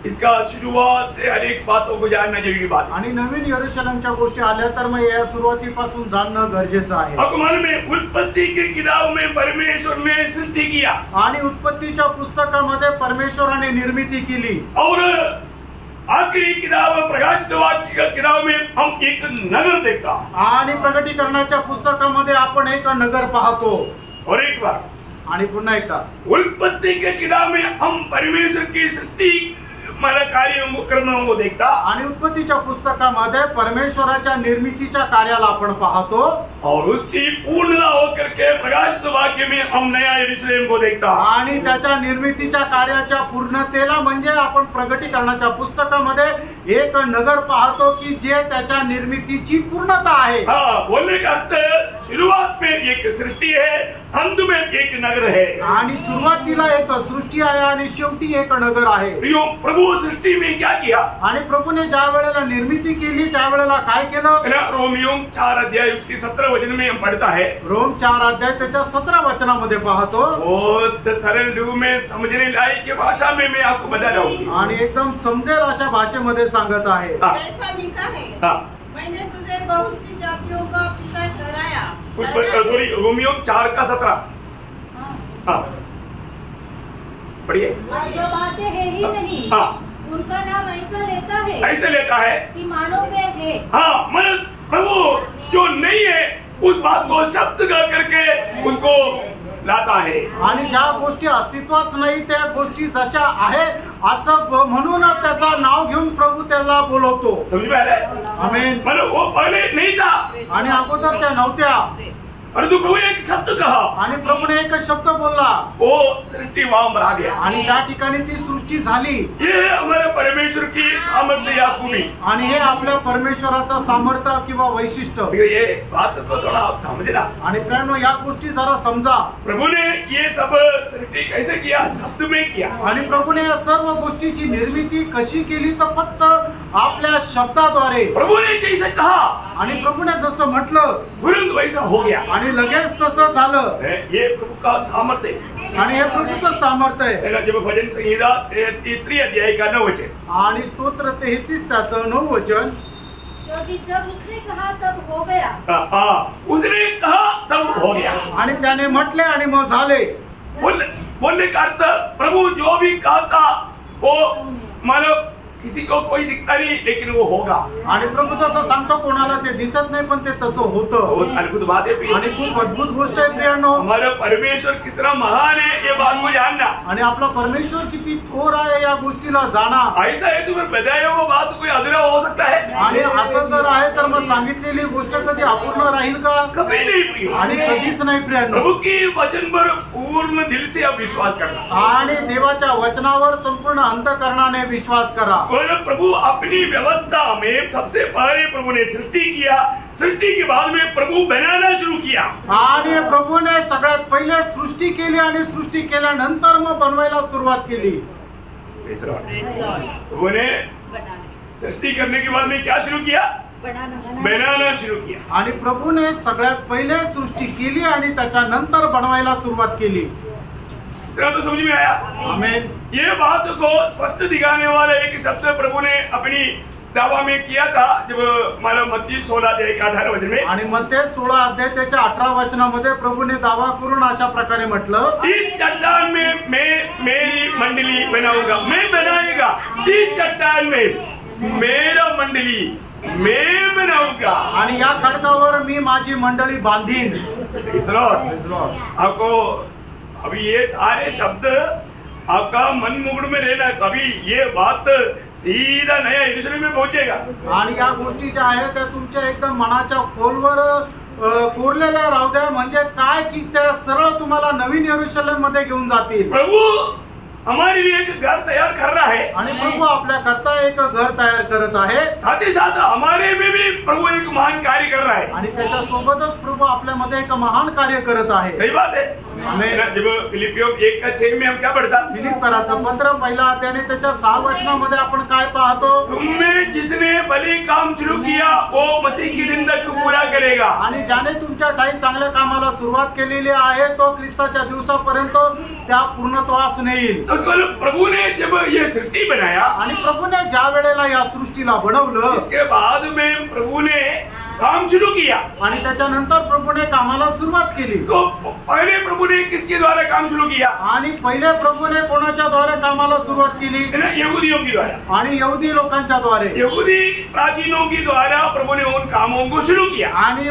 इसका शुरुआत से हर एक बातों को जानना जरूरी बात है। आणि नवीन यरूशलेमच्या गोष्टी आल्या तर मग या सुरुवातीपासून जाणणं गरजेचं आहे। आपको मालूम है, उत्पत्ति की किताब में परमेश्वर ने सृष्टि किया, आणि उत्पत्तीच्या पुस्तकामध्ये परमेश्वराने निर्मिती केली, और आखिरी किताब प्रकाशित वाक्य की किताब में हम एक नगर देखता, आणि प्रगटीकरणाच्या पुस्तकामध्ये आपण एक नगर पाहतो। और एक बार आणि पुन्हा एकदा उत्पत्ति के किताब में हम परमेश्वर की सृष्टि मला कार्य कर्म को देखता। आणि उत्पत्तीच्या पुस्तकामध्ये परमेश्वराच्या निर्मितीच्या कार्याला आपण पाहतो और उसकी पूर्णता होकर के प्रकाशित वाक्य में हम नया यरूशलेम को देखता। आणि त्याच्या निर्मितीच्या कार्याच्या पूर्णतेला म्हणजे आपण प्रगटीकरणाच्या पुस्तकामध्ये एक नगर पाहतो की जे त्याच्या निर्मितीची पूर्णता आहे। बोलने का अर्थ शुरुआत में एक सृष्टि है, अंत में एक नगर है। आणि सुरुवातीला एक सृष्टी आहे आणि शेवटी एक नगर आहे। प्रभु सृष्टि में क्या किया? आणि प्रभूने ज्या वेळेला निर्मिती केली त्यावेळेला काय केलं? रोमियो 4 अध्याय उसकी 17 वचन में हम पढ़ता है। रोम 4 अध्याय त्याच्या 17 वचनामध्ये पाहतो। बहुत सरल रूप में समझने लायक की भाषा में मैं आपको बता रहा हूँ आणि एकदम समजेल अशा भाषेमध्ये सांगत आहे। ऐसा लिखा है, मैंने तुझे बहुत सी जातियों का पिता ठहराया। रोमियो 4 का 17 पढ़िए। जो बातें है ही नहीं, उनका नाम ऐसा लेता है कि मानो में है। मन प्रभु जो नहीं है उस बात को शब्द करके उनको लाता है। आणि ज्या गोष्टी अस्तित्वात नाही त्या गोष्टी जशा आहे असं म्हणून त्याचं नाव घेऊन प्रभू त्याला बोलवतो। समझ में आ रहा है? आमेन। मतलब वो पहले नहीं था आणि अगोदर त्या नव्हत्या, परंतु प्रभु एक शब्द कहा आणि प्रभूने एक शब्द बोलला, वो सृष्टि वहां पर आ गया आणि त्या ठिकाणी ती सृष्टी झाली। ये हमारे परमेश्वर की सामर्थ्य या खूबी, आणि हे आपल्या परमेश्वराचं सामर्थ्य किंवा वैशिष्ट्य। ये बात तो थोड़ा आप समझना। आणि प्रेरणो या गोष्टी जरा समजा। प्रभु ने ये सब सृष्टि कैसे किया? शब्द में किया। आणि प्रभूने या सर्व गोष्टीची निर्मिती कशी केली तर फक्त आपल्या शब्दाद्वारे। प्रभु ने जैसे कहा आणि प्रभूने जसं म्हटलं तुरंत वैसा हो गया आणि लगेच तसं झालं। ये प्रभु का सामर्थ्य है आणि हे प्रभूचं सामर्थ्य आहे। जब भजन संहिता 33 अध्याय का 9 वचन आणि स्तोत्र 33 त्याचं 9 वचन, क्योंकि जब उसने कहा तब हो गया। उसने कहा तब हो गया। आणि त्याने म्हटले आणि मग झाले। बोलने का अर्थ प्रभु जो भी कहता वो मानो किसी को कोई दिखता नहीं लेकिन वो होगा। आणि प्रभू जसं सांगतो कोणाला ते दिसत नाही पण ते तसं होतं। बहुत अद्भुत बात है आणि खूप अद्भुत गोष्ट आहे प्रियांनो। हमारा परमेश्वर कितना महान है ये बात को जानना, आणि आपला परमेश्वर किती थोर आहे या गोष्टीला जाणा। ऐसा है तुम्हें बताया वो बात कोई अधूरा हो सकता है? आणि असं जर आहे तर मग सांगितलेली गोष्ट कधी अपूर्ण राहील का? कभी नहीं प्रिय। आणि कधीच नाही प्रियांनो। प्रभु की वचन पर पूर्ण दिल से आप विश्वास करना, आणि देवाच्या वचनावर संपूर्ण अंतःकरणाने विश्वास करा। प्रभु अपनी व्यवस्था में सबसे पहले प्रभु ने सृष्टि किया, सृष्टि के बाद में प्रभु बनाना शुरू किया। आणि प्रभूने सगळ्यात पहिले सृष्टी केली आणि सृष्टी केल्यानंतर मग बनवायला सुरुवात केली। प्रभु ने सृष्टि करने के बाद में क्या शुरू किया? बनाना शुरू किया। आणि प्रभूने सगळ्यात पहिले सृष्टी केली आणि त्याच्यानंतर बनवायला सुरुवात केली। तो समझ में आया? आमेन। ये बात को स्पष्ट दिखाने वाला एक शब्द प्रभु ने अपनी दावा में किया था जब मालूम मत्ती 16 अध्याय 18 वचन में। आणि मत्ती 16 अध्याय त्याच्या 18 वचनामध्ये प्रभूने दावा करून अशा प्रकारे म्हटलं, इस चट्टान में मैं मेरी मंडली बनाऊंगा। मैं बनाएगा इस चट्टान में मेरा मंडली मैं बनाऊंगा। आणि या खडकावर मी माझी मंडळी बांधीन। आपको अभी ये सारे शब्द आपका मन मुग्ध में रहना, तभी ये बात सीधा नया यरूशलेम में पहुंचेगा। आणि या गोष्टी ज्या आहेत त्या तुमच्या एकदम मनाच्या खोलवर कोरलेल्या राहू द्या, म्हणजे काय की त्या सरळ तुम्हाला नवीन यरूशलेम मध्ये घेऊन जातील। प्रभु हमारे लिए एक घर तैयार कर रहा है आणि प्रभू आपल्या करता एक घर तयार करत आहे। साथ ही साथ हमारे में भी प्रभु एक महान कार्य कर रहा है आणि त्याच्या सोबतच प्रभू आपल्यामध्ये एक महान कार्य करत आहे। सही बात है। जब फिलिपियों 1:6 में हम क्या पढ़ता? फिलिप्पीचं पत्र पहिला अध्याय त्याच्या 6 वचनामध्ये आपण काय पाहतो? तुमने जिसने भले काम शुरू किया वो मसीह की दिन तक पूरा करेगा। आणि ज्याने तुमच्या ठाई चांगल्या कामाला सुरुवात केलेली आहे तो ख्रिस्ताच्या दिवसापर्यंत त्या पूर्णत्वास नेईल। प्रभु ने जब ये सृष्टि बनाया आणि प्रभूने ज्या वेळेला या सृष्टीला बनवलं इसके बाद में प्रभु ने काम शुरू किया। आणि त्याच्यानंतर प्रभूने कामाला सुरुवात केली। तो पहले प्रभु ने किसके द्वारा काम शुरू किया? आणि पहिले प्रभूने कोणाच्या द्वारे कामाला सुरुवात केली? यहूदियों के द्वारा। आणि यहूदी लोकांच्या द्वारे, यहूदी प्राचीनों के द्वारा प्रभु ने उन कामों को शुरू किया। आणि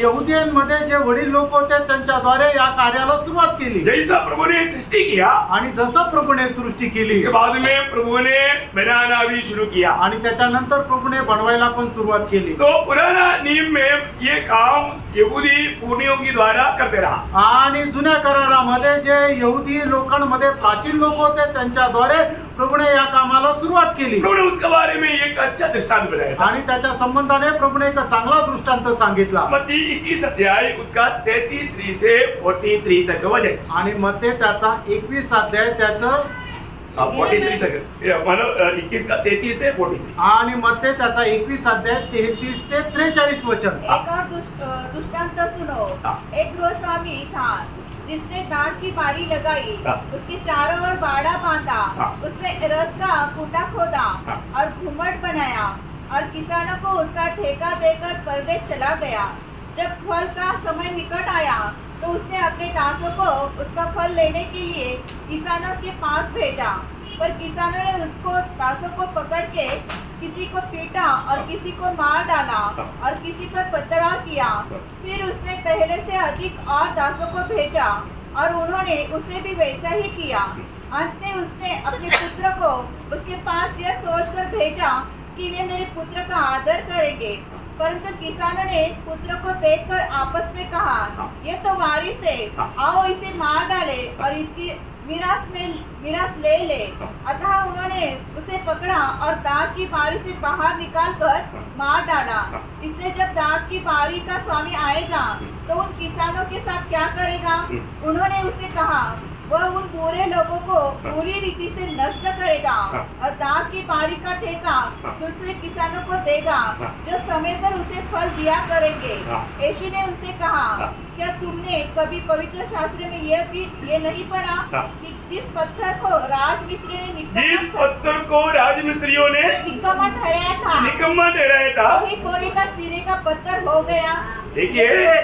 यहूदियांमध्ये जे वडील लोक होते त्यांच्याद्वारे या कार्याला सुरुवात केली। जैसा प्रभु ने सृष्टि किया, आणि जसं प्रभूने सृष्टी केली, उसके बाद में प्रभु ने बनाना भी शुरू किया। आणि त्याच्यानंतर प्रभूने बनवायला पण सुरुवात केली। तो पुराना नियम में ये काम यहूदी पुर्णियों के द्वारा करते रहा। आणि जुन्या करारामध्ये जे यहूदी लोकांमध्ये प्राचीन लोक होते त्यांच्याद्वारे प्रभूने या कामाला सुरुवात केली। प्रभु ने उसके बारे में एक अच्छा दृष्टांत बताया था। आणि त्याच्या संबंधाने प्रभूने एक चांगला दृष्टांत सांगितला। मत्ती 21 अध्याय उसका 33 से 43 तक वचन। आणि मध्ये त्याचा 21 अध्याय त्याचं 43 तक, मतलब 21 का 33 से 43। आणि मध्ये त्याचा 21 अध्याय 33 ते 43 वचन। एक और दृष्टांत सुनो। एक गृहस्वामी था जिसने दांत की बारी लगाई, उसके चारों ओर बाड़ा बांधा, उसने रस का खूंटा खोदा और घुमट बनाया और किसानों को उसका ठेका देकर परदेश चला गया। जब फल का समय निकट आया तो उसने अपने दासों को उसका फल लेने के लिए किसानों के पास भेजा, पर किसानों ने उसको दासों को पकड़ के किसी को पीटा और किसी को मार डाला और किसी पर पथराव किया। फिर उसने पहले से अधिक और दासों को भेजा और उन्होंने उसे भी वैसा ही किया। अंत में उसने अपने पुत्र को उसके पास यह सोचकर भेजा कि वे मेरे पुत्र का आदर करेंगे, परंतु किसानों ने पुत्र को देखकर आपस में कहा, ये तो वारिस है, आओ इसे मार डाले और इसकी मिरास ले ले। अतः उन्होंने उसे पकड़ा और दांत की बारी से बाहर निकालकर मार डाला। इसलिए जब दांत की बारी का स्वामी आएगा तो उन किसानों के साथ क्या करेगा? उन्होंने उससे कहा, वह उन बुरे लोगों को पूरी रीति से नष्ट करेगा और दांत की बारी का ठेका दूसरे किसानों को देगा जो समय पर उसे फल दिया करेंगे। यीशु ने उनसे कहा, क्या तुमने कभी पवित्र शास्त्र में ये नहीं पढ़ा कि जिस पत्थर को राजमिस्त्री ने निकम्मा ठहराया था वही कोड़े का सिरे का पत्थर हो गया। देखिए,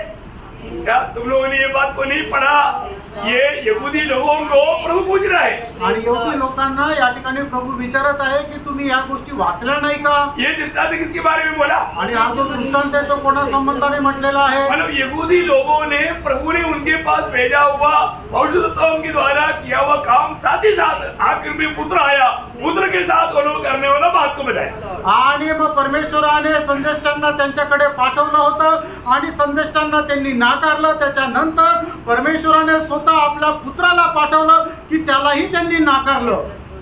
क्या तुम लोगों ने ये बात को नहीं पढ़ा? ये यहूदी लोगों को प्रभु पूछ रहा है। आणि यहूदी लोकांना या ठिकाणी प्रभू विचारत आहे की तुम्ही या गोष्टी वाचल्या नाही का? ये दृष्टांत किसके बारे में बोला? आणि हा जो दृष्टांत आहे तो कोणा संबंधाने म्हटलेला आहे? मतलब यहूदी लोगों ने प्रभु ने उनके पास भेजा हुआ भविष्यवक्ताओं के द्वारा किया हुआ काम, साथ ही साथ आखिर में पुत्र आया, पुत्र के साथ वो लोग करने वाला बात को बताया। आणि मग परमेश्वराने संदेष्टांना त्यांच्याकडे पाठवलं होतं आणि संदेष्टांना त्यांनी नाकारलं। त्याच्यानंतर परमेश्वराने स्वतः आपल्या पुत्राला पाठवलं की त्यालाही त्यांनी नाकारलं।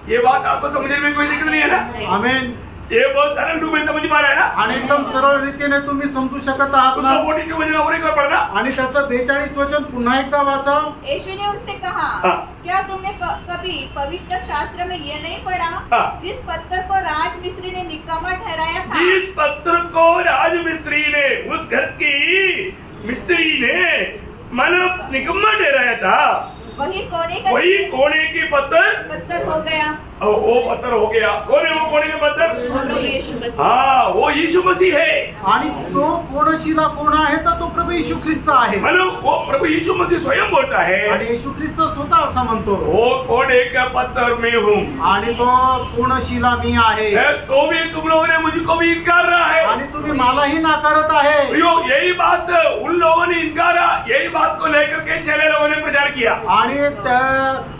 ये बात आपको समझने में कोई दिक्कत नहीं है ना? आमेन। ये बहुत सरल रूप में समझ पा रहा है ना? आणि एकदम सरळ रीतीने तुम्ही समजू शकत आहात ना? 42 वचन और एक बार पढ़ना। आणि त्याचं 42 वचन पुन्हा एकदा वाचा। यीशु ने उससे कहा, क्या तुमने कभी पवित्र शास्त्र में ये नहीं पढ़ा, जिस पत्थर को राजमिस्त्री ने निकम्मा ठहराया था? जिस पत्थर को राजमिस्त्री ने, उस घर की मिस्त्री ने मतलब निकम्मा ठहराया था, वही कोने के पत्थर हो गया। वो पत्थर हो गया। कौन है वो कोने के पत्थर? हाँ, वो यीशु मसीह है। आणि तो कोणशिला कोण आहे तर तो प्रभू येशू ख्रिस्त आहे। मतलब वो प्रभु यीशु मसीह स्वयं बोलता है, आणि येशू ख्रिस्त स्वतः असं म्हणतो, वो कोने का पत्थर मैं हूँ आणि तो कोणशिला मी आहे। तो भी तुम लोगों ने मुझको भी इनकार रहा है आणि तुम्ही मलाही नाकारत आहे। यही बात उन लोगों ने इनकारा, यही बात को लेकर के चेले लोगों ने प्रचार किया। आणि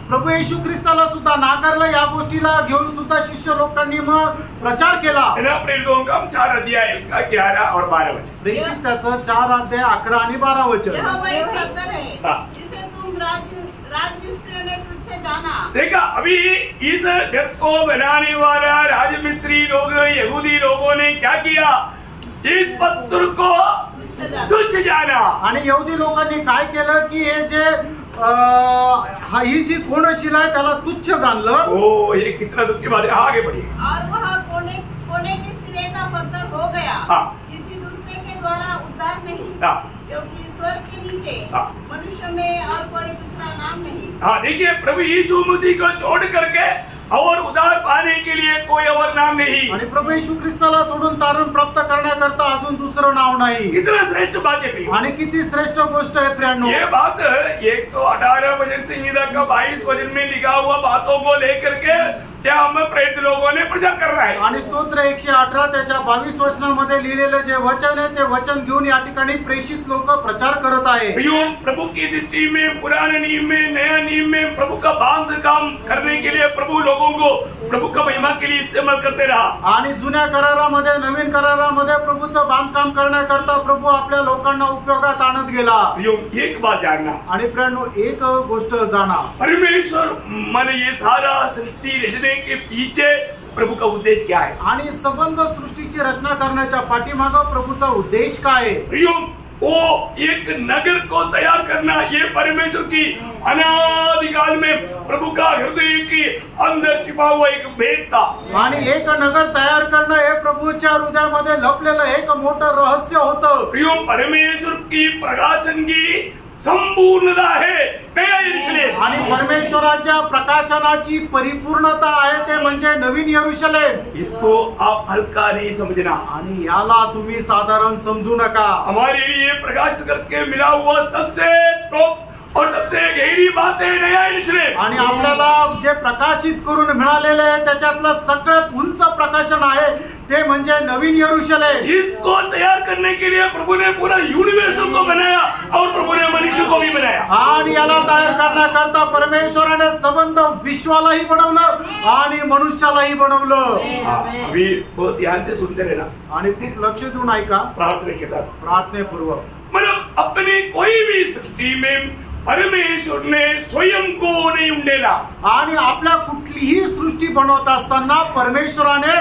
प्रभू येशू ख्रिस्ताला सुद्धा नाकारलं। या गोष्टीला घेऊन सुद्धा शिष्य लोकांनी मग प्रचार केला। प्रेरितों का 4 अध्याय 11 और 12 वचन। प्रेषित त्याचं 4 अध्याय 11 आणि 12 वचन। जिसे तुम राजमिस्त्री ने तुझे जाना। देखा, अभी इस घर को बनाने वाला राजमिस्त्री लोग, यहूदी लोगों ने क्या किया? इस पत्थर को तुच्छ जाना। आणि यहूदी लोकांनी काय केलं की हे जे ही जी कोणशिला आहे त्याला तुच्छ जाणलं। ओ, ये कितना दुख की बात है। आगे बढ़िए। और वह कोने के सिरे का पत्थर हो गया, किसी दूसरे के द्वारा उद्धार नहीं, क्योंकि स्वर्ग के नीचे मनुष्य में और कोई दूसरा नाम नहीं। हाँ, देखिए, प्रभु यीशु मसीह को छोड़ करके और उद्धार पाने के के लिए कोई और नाम नहीं। आणि प्रभू येशू ख्रिस्ताला सोडून तारण प्राप्त करण्याकरता अजून दुसरं नाव नाही। कितना श्रेष्ठ बात है प्रिय। आणि किती श्रेष्ठ गोष्ट आहे प्रियांनो। ये बात 118 वचन संहिता का 22 वचन में लिखा हुआ बातों को लेकर के क्या हम प्रेरित लोगों ने प्रचार कर रहा है। आणि स्तोत्र 118 त्याच्या 22 वचनामध्ये लिहिलेले जे वचन आहे ते वचन घेऊन या ठिकाणी प्रेषित लोक प्रचार करत आहे। प्रभु की दृष्टि में पुराने नियम में नया नियम में प्रभु का बांध काम करने के लिए प्रभु लोगों को प्रभु का महिमा के लिए इस्तेमाल करते रहा। आणि जुन्या करारामध्ये नवीन करारामध्ये प्रभूचं बांधकाम करण्याकरता प्रभू आपल्या लोकांना उपयोगात आणत गेला। एक बात जानना आणि प्रियांनो एक गोष्ट जाणा, परमेश्वर मन ये सारा सृष्टि रचने के पीछे प्रभु का उद्देश्य क्या है। आणि संबंध सृष्टीची रचना करण्याच्या पाठीमागे प्रभूचा उद्देश काय आहे। वो एक नगर को तैयार करना ये परमेश्वर की अनादिकाल में प्रभु का हृदय के अंदर छिपा हुआ एक भेद था। आणि एक नगर तयार करणं हे प्रभूच्या हृदयामध्ये लपलेलं एक मोठं रहस्य होतं। प्रियो परमेश्वर की प्रकाशन की संपूर्णता है नया यरूशलेम। आणि परमेश्वराच्या प्रकाशनाची परिपूर्णता आहे ते म्हणजे नवीन यरूशलेम। इसको आप हल्का नहीं समझना आणि याला तुम्ही साधारण समजू नका। हमारे लिए प्रकाश करके मिला हुआ सबसे टॉप और सबसे गहरी बात है नया यरूशलेम। आणि आपल्याला जे प्रकाशित करून मिळालेले आहे त्याच्यातलं सगळ्यात उंच प्रकाशन आहे ते म्हणजे नवीन यरूशलेम। इसको तैयार करने के लिए प्रभु ने पूरा यूनिवर्स को बनाया और प्रभु ने मनुष्य को भी बनाया। आणि याला तयार करण्याकरता परमेश्वराने संबंध विश्वालाही बनवलं आणि मनुष्यालाही बनवलं। अभी बहुत ध्यान से सुनते रहना आणि खूप लक्ष देऊन ऐका प्रार्थना के साथ, प्रार्थनेपूर्वक। मतलब अपनी कोई भी सृष्टि में परमेश्वर ने स्वयं को नहीं उंडेला। आणि आपल्या कुठलीही सृष्टी बनवत असताना परमेश्वराने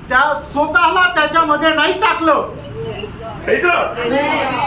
त्या स्वतःला त्याच्यामध्ये नाही टाकलं,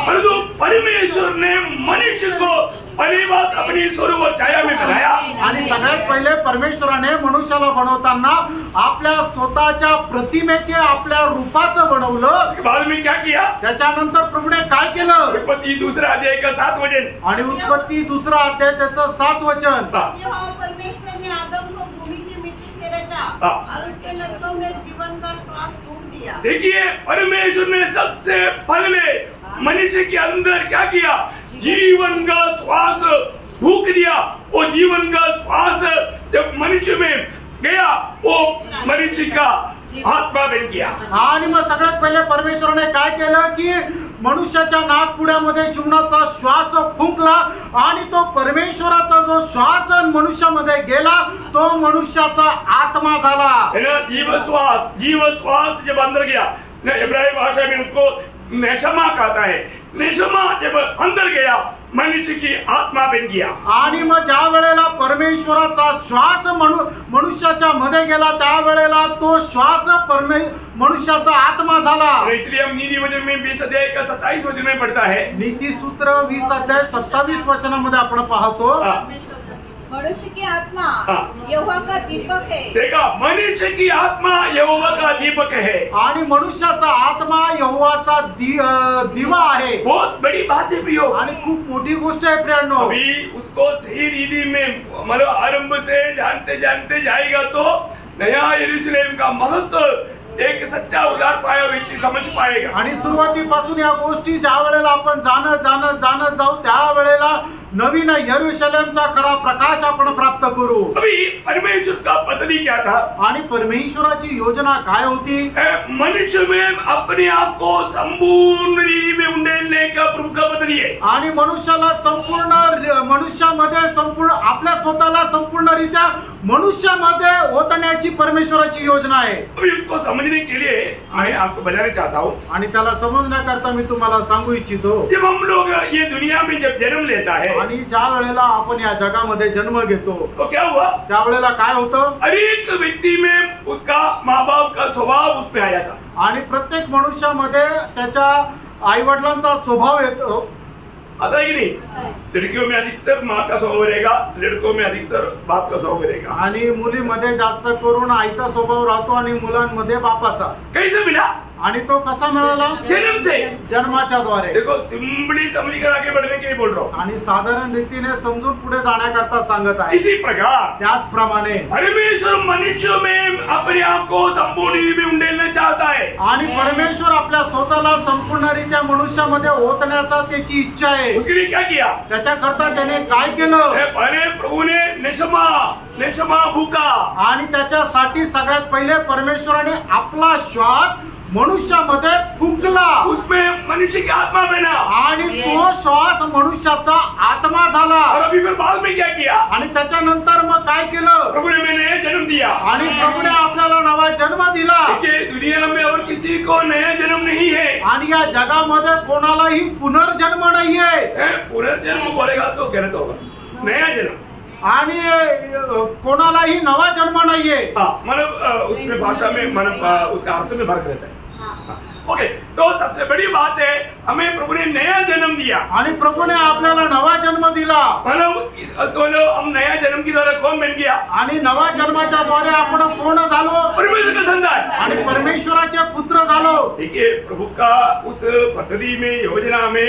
परंतु परमेश्वर ने मनुष्य को पहली बात अपनी स्वरूप और छाया में बनाया। आणि सगळ्यात पहिले परमेश्वराने मनुष्याला बनवताना आपल्या स्वतःच्या प्रतिमेचे आपल्या रूपाचं बनवलं। बाद में क्या किया, त्याच्यानंतर प्रभूने काय केलं, उत्पत्ति दूसरा अध्याय का 7 वचन। आणि उत्पत्ति दूसरा अध्याय त्याचं 7 वचन। परमेश्वर ने आदम को भूमि की मिट्टी से रचा और उसके नथनों में जीवन का श्वास फूंक दिया। देखिए परमेश्वर ने सबसे पहले मनुष्य के अंदर क्या किया, जीवन का श्वास फूंक दिया। वो जीवन का श्वास जब मनुष्य में गया वो मनुष्य का आत्मा बन गया। आणि मग सगळ्यात पहिले परमेश्वराने काय केलं की मनुष्याच्या नाकपुड्यामध्ये जीवनाचा श्वास फुंकला आणि तो परमेश्वराचा जो श्वास मनुष्यामध्ये गेला तो मनुष्याचा आत्मा झाला। जीव श्वास जब अंदर गया, इब्रानी भाषा में उसको नेशमा कहता है। नेशमा जब अंदर गया मनुष्य की आत्मा बन गया। आणि मग ज्या वेळेला परमेश्वराचा श्वास मनुष्याच्या मध्ये गेला त्या वेळेला तो श्वास मनुष्याचा आत्मा झाला। इसलिए हम नीति वचन में 20 अध्याय का 27 वचन में पढ़ता है। नीति सूत्र 20 अध्याय 27 वचनामध्ये आपण पाहतो, मनुष्य की आत्मा यहोवा का दीपक है। देखा, मनुष्य की आत्मा यहोवा का दीपक है। आणि मनुष्याचा आत्मा यहोवाचा दिवा आहे। बहुत बड़ी बात है प्रियो, आणि खूप मोठी गोष्ट आहे प्रियांनो। अभी उसको सही रीति में मतलब आरंभ से जानते जानते जाएगा तो नया यरूशलेम का महत्व एक सच्चा उदार पाया व्यक्ती समझ पाएगा। आणि सुरुवातीपासून या गोष्टी ज्या वेळेला आपण जाणत जाऊ त्या वेळेला नवीन यरूशलेमचा खरा प्रकाश आपण प्राप्त करू। अभी परमेश्वर का पद्धति क्या था, आणि परमेश्वराची योजना काय होती, मनुष्य में अपने आप को संपूर्ण रीति में उंडेलने का प्रभु का पद्धति है। आणि मनुष्यामध्ये संपूर्ण आपल्या स्वतःला संपूर्णरित्या मनुष्यामध्ये ओतण्याची परमेश्वराची योजना आहे। अभी उसको समझने के लिए मैं आपको बताना चाहता हूँ, आणि त्याला समजण्याकरता मी तुम्हाला सांगू इच्छितो, जब हम लोग ये दुनिया में जब जन्म लेता है आणि ज्या वेळेला आपण या जगामध्ये जन्म घेतो तो क्या हुआ, त्यावेळेला काय होतं, हर एक व्यक्ति में उसका माँ बाप का स्वभाव उसमें आ जाता। आणि प्रत्येक मनुष्यामध्ये त्याच्या आई वडिलांचा स्वभाव येतो, आता ही नहीं। लड़कियों में अधिकतर माँ का स्वभाव रहेगा, लड़कों में अधिकतर बाप का स्वभाव रहेगा। आणि मुलीमध्ये जास्त करून आईचा स्वभाव राहतो आणि मुलांमध्ये बापाचा। कैसे मिला, आणि तो कसा मिळाला? जन्म से। जन्माच्या द्वारे। देखो सिंपली समझ कर आगे बढ़ने के लिए बोल रहा हूँ। आणि साधारण रीतीने समजून पुढे जाण्याकरता सांगत आहे। इसी प्रकार त्याचप्रमाणे परमेश्वर मनुष्य में अपने आप को संपूर्ण में उंडेलना चाहता है। आणि परमेश्वर आपल्या स्वतःला संपूर्णरित्या मनुष्यामध्ये ओतण्याचा त्याची इच्छा आहे। उसके लिए क्या किया? त्याच्याकरता त्याने काय केलं? पहले प्रभु ने नेशमा भूका, आणि त्याच्यासाठी सगळ्यात पहिले परमेश्वराने आपला श्वास मनुष्यामध्ये फुंकला, उसमें मनुष्य की आत्मा बना, आणि तो श्वास मनुष्याचा आत्मा झाला। और अभी फिर बाद में क्या किया? आणि त्याच्यानंतर मग काय केलं? प्रभु ने मैंने जन्म दिया, आणि प्रभूने आपल्याला नवा जन्म दिला। देखिए दुनिया में और किसी को नया जन्म नहीं है, आणि या जगामध्ये कोणालाही पुनर्जन्म नाहीये। पुनर्जन्म बोलेगा तो गलत होगा, नया जन्म, आणि कोणालाही नवा जन्म नाहीये। मतलब उसमें भाषा में मतलब उसका अर्थ में फर्क रहता है। ओके, तो सबसे बड़ी बात है हमें प्रभु ने नया जन्म दिया, आणि प्रभूने आपल्याला नवा जन्म दिला। मतलब हम नया जन्म की द्वारा कौन बन गया? आणि नवा जन्माच्या द्वारे आपण कोण झालो? परमेश्वर का संतान, आणि परमेश्वराचे पुत्र झालो। देखिए प्रभु का उस पद्धति में योजना में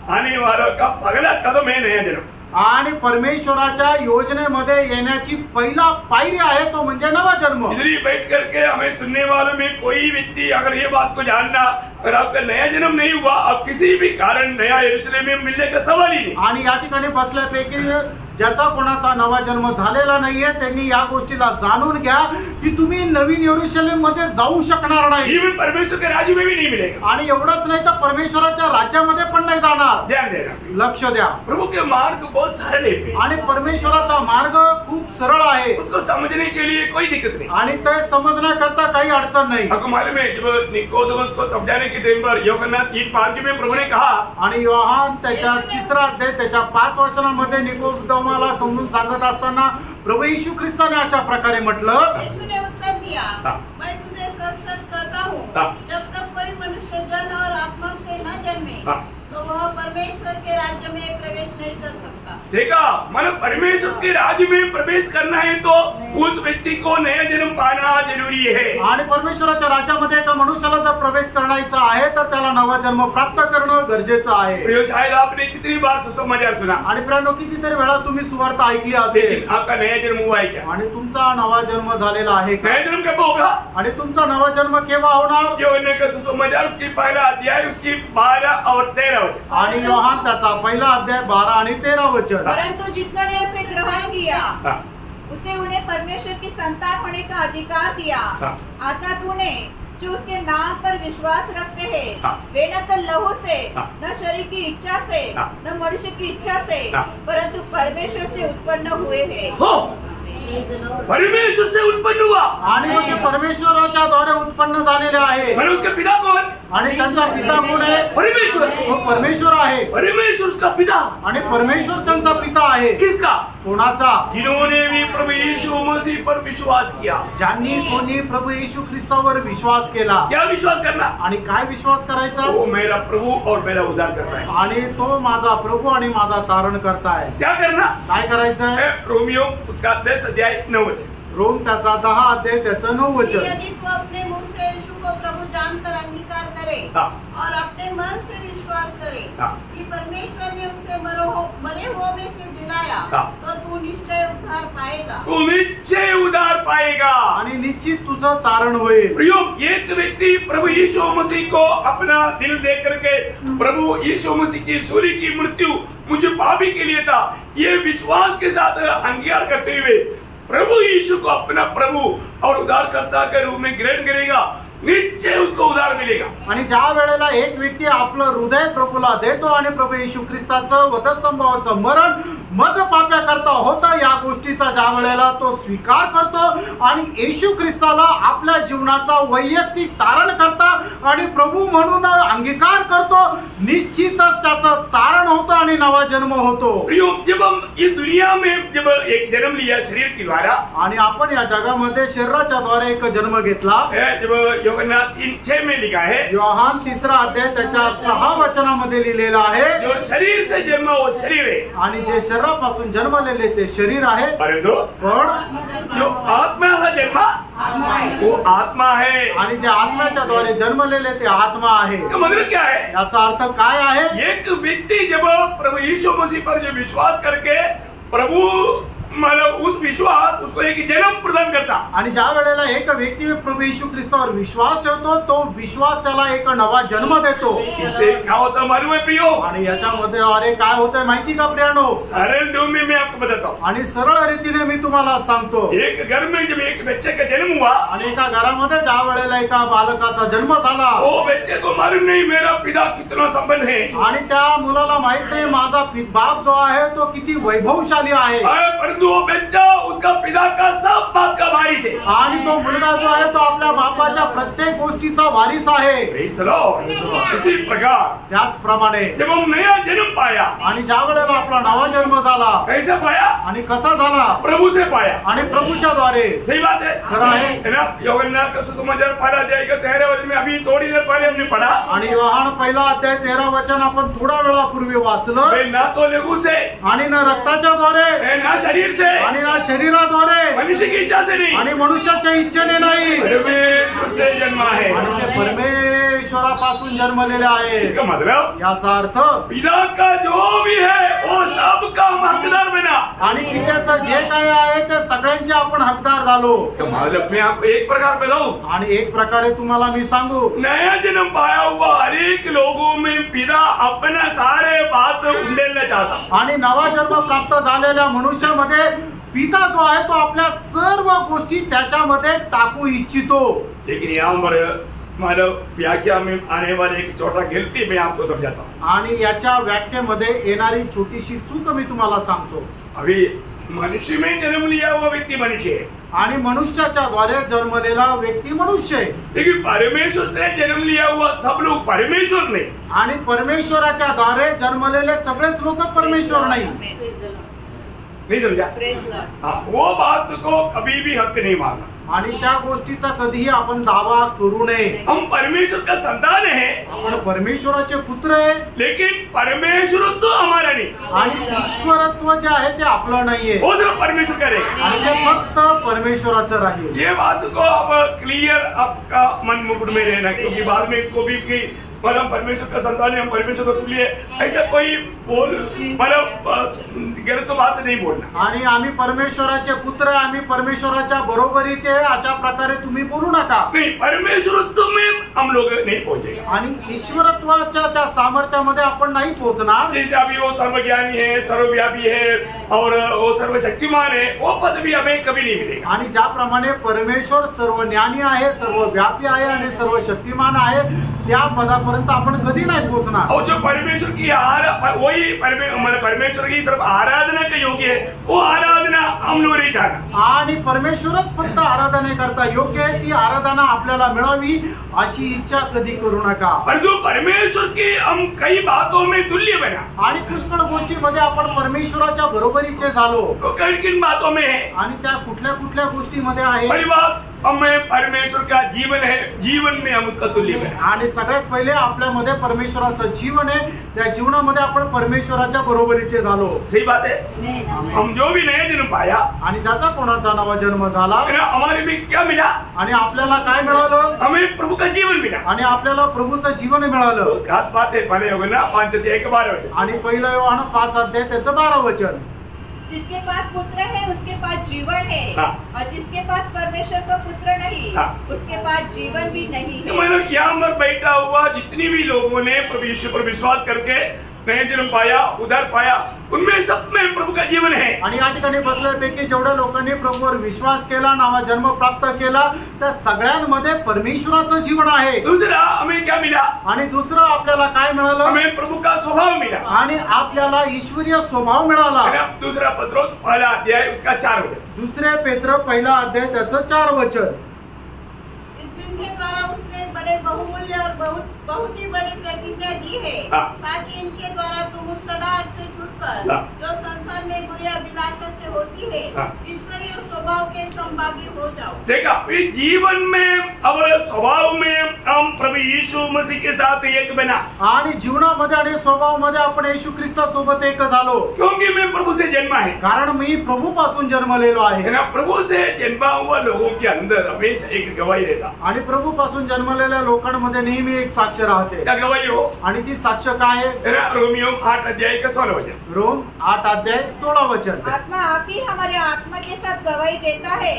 आने वाला का पहला कदम है नया जन्म। आणि परमेश्वराच्या योजनेमध्ये येण्याची पहिला पायरी आहे तो म्हणजे नवा जन्म। इधर ही बैठ करके हमें सुनने वालों में कोई व्यक्ति अगर ये बात को जानना, अगर आपका नया जन्म नहीं हुआ, अब किसी भी कारण नया यरूशलेम में मिलने का सवाल ही नहीं। आणि या ठिकाणी बसल्यापैकी ज्याचा कोणाचा नवा जन्म झालेला नाहीये त्यांनी या गोष्टीला जाणून घ्या की तुम्ही नवीन यरूशलेम मध्ये जाऊ शकणार नाही, इवन परमेश्वर के राज्य में भी नहीं मिलेगा। आणि एवढंच नाही तर परमेश्वराच्या राज्यामध्ये पण नाही जाणार। ध्यान देना, लक्ष द्या, प्रभु के मार्ग बहुत सरल है आणि परमेश्वराचा मार्ग खूप सरळ आहे, उसको समझने के लिए कोई दिक्कत नहीं। आणि ते समजण्याकरता काही अडचण नाही। आपको मालूम है जब निकोदेमस को समझाने के टाइम पर यूहन्ना 3:5 में प्रभु ने कहा, आणि योहान त्याच्या 3रा अध्याय त्याच्या 5 वचनामध्ये निकोदेमाला समजून सांगत असताना प्रभू येशू ख्रिस्ताने अशा प्रकारे म्हटलं, यीशु ने उत्तर दिया, मैं तुझे सच सच कहता हूँ, जब तक कोई मनुष्य जल और आत्मा से न जन्मे तो वह परमेश्वर के राज्य में प्रवेश नहीं कर सकता। देखा, मतलब परमेश्वर के राज्य में प्रवेश करना है तो उस व्यक्ति को नया जन्म पाना जरूरी है। आणि परमेश्वराच्या राज्यामध्ये एका मनुष्याला जर प्रवेश करायचा आहे तर त्याला नवा जन्म प्राप्त करणं गरजेचं आहे। प्रिय, शायद आपने कितनी बार सुसमाचार सुना, आणि प्रियांनो कितीतरी वेळा तुम्ही सुवार्ता ऐकली असेल, लेकिन आपका नया जन्म हुआ है क्या? आणि तुमचा नवा जन्म झालेला आहे का? नया जन्म कब होगा? आणि तुमचा नवा जन्म केव्हा होणार? यूहन्ना का सुसमाचार उसकी पहला अध्याय उसकी 12 और 13 वचन, आणि योहान त्याचा पहिला अध्याय 12 आणि 13 वचन। परंतु जिन्होंने उसे ग्रहण किया उसे उन्हें परमेश्वर की संतान होने का अधिकार दिया, अर्थात उन्हें जो उसके नाम पर विश्वास रखते हैं, वे न तो लहू से, न शरीर की इच्छा से, न मनुष्य की इच्छा से, परंतु परमेश्वर से उत्पन्न हुए हैं। परमेश्वर से उत्पन्न हुआ, आणि मग ते परमेश्वराच्या द्वारे उत्पन्न झालेले आहे। मतलब उसका पिता कौन? आणि त्यांचा पिता कोण आहे? परमेश्वर। तो परमेश्वर आहे, परमेश्वर का पिता, आणि परमेश्वर त्यांचा पिता आहे। किसका? कोणाचा? जिन्होंने भी प्रभु यीशु मसीह पर विश्वास किया। ज्यांनी कोणी प्रभू येशू ख्रिस्तावर विश्वास केला। क्या विश्वास करना? आणि काय विश्वास करायचा? वो मेरा प्रभु और मेरा उद्धार करता है। आणि तो माझा प्रभू आणि माझा तारण करता आहे। क्या करना? काय करायचं आहे? रोमियो उसका 10 अध्याय 9 वचन, रोम त्याचा 10 अध्याय त्याचं 9 वचन। यदि तू अपने मुंह से यीशु को प्रभु जानकर अंगीकार करे और अपने मन से विश्वास करे कि परमेश्वर ने उसे मरे हुओं में से जिलाया तो तू निश्चय उद्धार पाएगा। तू निश्चय उद्धार पाएगा, आणि निश्चित तुझं तारण होईल। प्रियो, एक व्यक्ति प्रभु यीशु मसीह को अपना दिल दे करके प्रभु यीशु मसीह की सूली की मृत्यु मुझे पापी के लिए था, ये विश्वास के साथ अंगीकार करते हुए प्रभु यीशु को अपना प्रभु और उद्धारकर्ता के रूप में ग्रहण करेगा, निश्चय उसको उद्धार मिलेगा। आणि ज्या वेळेला एक व्यक्ती आपलं हृदय प्रभूला देतो आणि प्रभू येशू ख्रिस्ताचं वधस्तंभावरचं मरण मज पाप्या करता होता या गोष्टीचा ज्या वेळेला तो स्वीकार करतो आणि येशू ख्रिस्ताला आपल्या जीवनाचा वैयक्तिक तारण करता आणि प्रभू म्हणून अंगीकार करतो, निश्चितच त्याचं तारण होतं आणि नवा जन्म होतो। जब हम ये दुनिया में जब एक जन्म लिया शरीर के द्वारा, आणि आपण या जगामध्ये शरीराच्या द्वारे एक जन्म घेतला, जब यूहन्ना 3:6 में लिखा है, योहान 3रा अध्याय त्याच्या 6 वचनामध्ये लिहिलेला आहे, जो शरीर से जन्मा वो शरीर है, आणि जे शरीरापासून जन्मलेले ते शरीर आहे, परंतु पण जो आत्मा का जन्मा वो आत्मा है। आणि जे आत्म्याच्या द्वारे जन्मलेले ते आत्मा आहे। इसका मतलब क्या है? याचा अर्थ काय आहे? एक व्यक्ति जब प्रभु यीशु मसीह पर जो विश्वास करके प्रभु मतलब उस विश्वास उसको एक जन्म प्रदान करता। आणि ज्या वेळेला एक व्यक्ती प्रभु येशू ख्रिस्तावर विश्वास ठेवतो तो विश्वास त्याला एक नवा जन्म देतो। इससे क्या होता मालूम है प्रियो? आणि याच्यामध्ये अरे काय होतंय माहिती का प्रियानो? सरल ढंग में मैं आपको बताता हूँ। आणि सरळ रीतीने मी तुम्हाला सांगतो। एक घर में जब एक बच्चे का जन्म हुआ, आणि एका घरामध्ये ज्या वेळेला एका बालकाचा जन्म झाला, वो बच्चे को मालूम नहीं मेरा पिता कितना संपन्न है, आणि त्या मुलाला माहित नाही माझा बाप जो आहे तो किती वैभवशाली आहे, परंतु वो बच्चा उसका पिता का सब बात का वारिस है। आणि तो मुलगा जो आहे तो आपल्या बापाच्या प्रत्येक गोष्टीचा वारिस आहे। Praise the Lord। इसी प्रकार त्याचप्रमाणे जब हम नया जन्म पाया, आणि ज्या वेळेला आपला नवा जन्म झाला, कैसे पाया? आणि कसा झाला? प्रभु से पाया। आणि प्रभूच्या द्वारे। सही बात है, खरं आहे। है ना? यूहन्ना का सुसमाचार पहला अध्याय का 13 वचन में अभी थोड़ी देर पहले हमने पढ़ा। आणि योहान पहिला अध्याय 13 वचन आपण थोडा वेळापूर्वी वाचलं। वे ना तो लहू से, आणि न रक्ताच्या द्वारे, ना शरीर से, आणि ना शरीराद्वारे, मनुष्य की इच्छा से नहीं, आणि मनुष्याच्या इच्छेने नाही, परमेश्वर से जन्मा है। आणि ते परमेश्वरापासून जन्मलेले आहे। इसका मतलब याचा अर्थ पिता का जो भी है वो सबका हम हकदार बना। आणि पित्याचं जे काही आहे ते सगळ्यांचे आपण हकदार झालो। इसका मतलब मैं आपको एक प्रकार बताऊं, आणि एक प्रकारे तुम्हाला मी सांगू, नया जन्म पाया हुआ हर एक लोगों में पिता अपना सारे बात उंडेलना चाहता। आणि नवा जन्म प्राप्त झालेल्या मनुष्यामध्ये पिता जो आहे तो आपल्या सर्व गोष्टी त्याच्यामध्ये टाकू इच्छितो। लेकिन यहाँ पर मतलब व्याख्या में आने वाले एक छोटा गलती मैं आपको समझाता हूँ। आणि याच्या व्याख्येमध्ये येणारी छोटीशी चूक मी तुम्हाला सांगतो। अभी मनुष्य में जन्म लिया हुआ व्यक्ति मनुष्य है, आणि मनुष्याच्या द्वारे जन्मलेला व्यक्ती मनुष्य आहे, लेकिन परमेश्वर से जन्म लिया हुआ सब लोग परमेश्वर नहीं। आणि परमेश्वराच्या द्वारे जन्मलेले सगळेच लोक परमेश्वर नाही। नहीं समझा? हाँ, वो बात को कभी भी हक नहीं मानना। आणि त्या गोष्टीचा कधीही आपण दावा करू नये। हम परमेश्वर का संतान है, आपण परमेश्वराचे पुत्र आहे, लेकिन परमेश्वर तो हमारा नहीं। आणि ईश्वरत्व जे आहे ते आपलं नाहीये, वो सिर्फ परमेश्वर करेगा। आणि ते फक्त परमेश्वराचं राहील। ये बात को अब क्लियर आपका मन मुकुट में रहना, क्योंकि बाद में को भी की मतलब परमेश्वर का संतान है, हम परमेश्वर को तुल्य है, ऐसा कोई बोल मतलब गलत बात नहीं बोलना। आणि आम्ही परमेश्वराचे पुत्र, आम्ही परमेश्वराच्या बरोबरीचे, अशा प्रकारे तुम्ही बोलू नका। नहीं, परमेश्वरत्व में हम लोग नहीं पहुंचेगा, आणि ईश्वरत्वाच्या त्या सामर्थ्यामध्ये आपण नाही पोहोचणार। जैसे अभी वो सर्वज्ञानी है, सर्वव्यापी है और वो सर्वशक्तिमान है, वो पद भी हमें कभी नहीं मिलेगा। आणि ज्याप्रमाणे परमेश्वर सर्व ज्ञानी आहे, सर्व व्यापी आहे आणि सर्व शक्तिमान आहे, त्या पदापर्यंत आपण कधी नाही पोहोचणार। और जो परमेश्वर की वही परमेश्वर की सिर्फ आराधना के योग्य है, वो आराधना हम लोग नहीं चाहना। आणि परमेश्वरच फक्त आराधना करता योग्य आहे, ती आराधना आपल्याला मिळावी अशी इच्छा कधी करू नका। परंतु परमेश्वर के हम कई बातों में तुल्य बना, आणि पुष्कळ गोष्टीमध्ये आपण परमेश्वराच्या बरोबरीचे झालो। तो किन बातों में है? आणि त्या कुठल्या कुठल्या गोष्टीमध्ये आहे? पहली बात, हमें परमेश्वर का जीवन है, जीवन में हम उसका तुल्य बना। आणि सगळ्यात पहिले आपल्यामध्ये परमेश्वराचं जीवन आहे, त्या जीवनामध्ये आपण परमेश्वराच्या बरोबरीचे झालो। सही बात है। हम जो भी नया जन्म पाया, आणि ज्याचा कोणाचा नवा जन्म झाला, हमारे में क्या मिला? आणि आपल्याला काय मिळालं? हमें प्रभु का जीवन मिला। आणि आपल्याला प्रभूचं जीवन मिळालं। खास बात है, पहले यूहन्ना 5 अध्याय के 12 वचन। आणि पहिलं योहान 5 अध्याय त्याचं 12 वचन। जिसके पास पुत्र है उसके पास जीवन है, और जिसके पास परमेश्वर का पुत्र नहीं उसके पास जीवन भी नहीं है। मतलब यहाँ पर बैठा हुआ जितनी भी लोगों ने प्रभु यीशु पर विश्वास करके नया जन्म पाया, उद्धार पाया, उनमें सब में प्रभु का जीवन है। आणि या ठिकाणी बसल्यापैकी जेवढ्या लोकांनी प्रभूवर विश्वास केला, नवा जन्म प्राप्त केला, त्या सगळ्यांमध्ये परमेश्वराचं जीवन आहे। दूसरा, हमें क्या मिला? आणि दुसरं आपल्याला काय मिळालं? हमें प्रभु का स्वभाव मिला। आणि आपल्याला ईश्वरीय स्वभाव मिळाला। दूसरा पत्रोस पहला अध्याय उसका 4 वचन। दुसरे पेत्र पहिला अध्याय त्याचं 4 वचन। जिनके द्वारा उसने बड़े बहुमूल्य और बहुत ही बड़ी प्रतिज्ञा दी है, ताकि इनके द्वारा तुम उस सड़ाहट से छूटकर जो संसार में बुरी अभिलाषा से होती है, ईश्वरीय स्वभाव के संभागी हो जाओ। देखा, इस जीवन में और स्वभाव में हम प्रभु यीशु मसीह के साथ एक बना, आणि जीवनामध्ये आणि स्वभावामध्ये आपण येशू ख्रिस्तासोबत एक झालो, क्योंकि मैं प्रभु से जन्मा है, कारण मी प्रभू पासून जन्मलेलो आहे। ना प्रभु से जन्मा हुआ लोगों के अंदर हमेशा एक गवाही रहता, आणि प्रभू पासून जन्मलेल्या लोकांमध्ये नेहमी एक साक्ष राहते। क्या गवाही हो? आणि ती साक्ष काय आहे? रोमियो 8 अध्याय का 16 वचन, रोम 8 अध्याय 16 वचन। आत्मा आप ही हमारे आत्मा के साथ गवाही देता है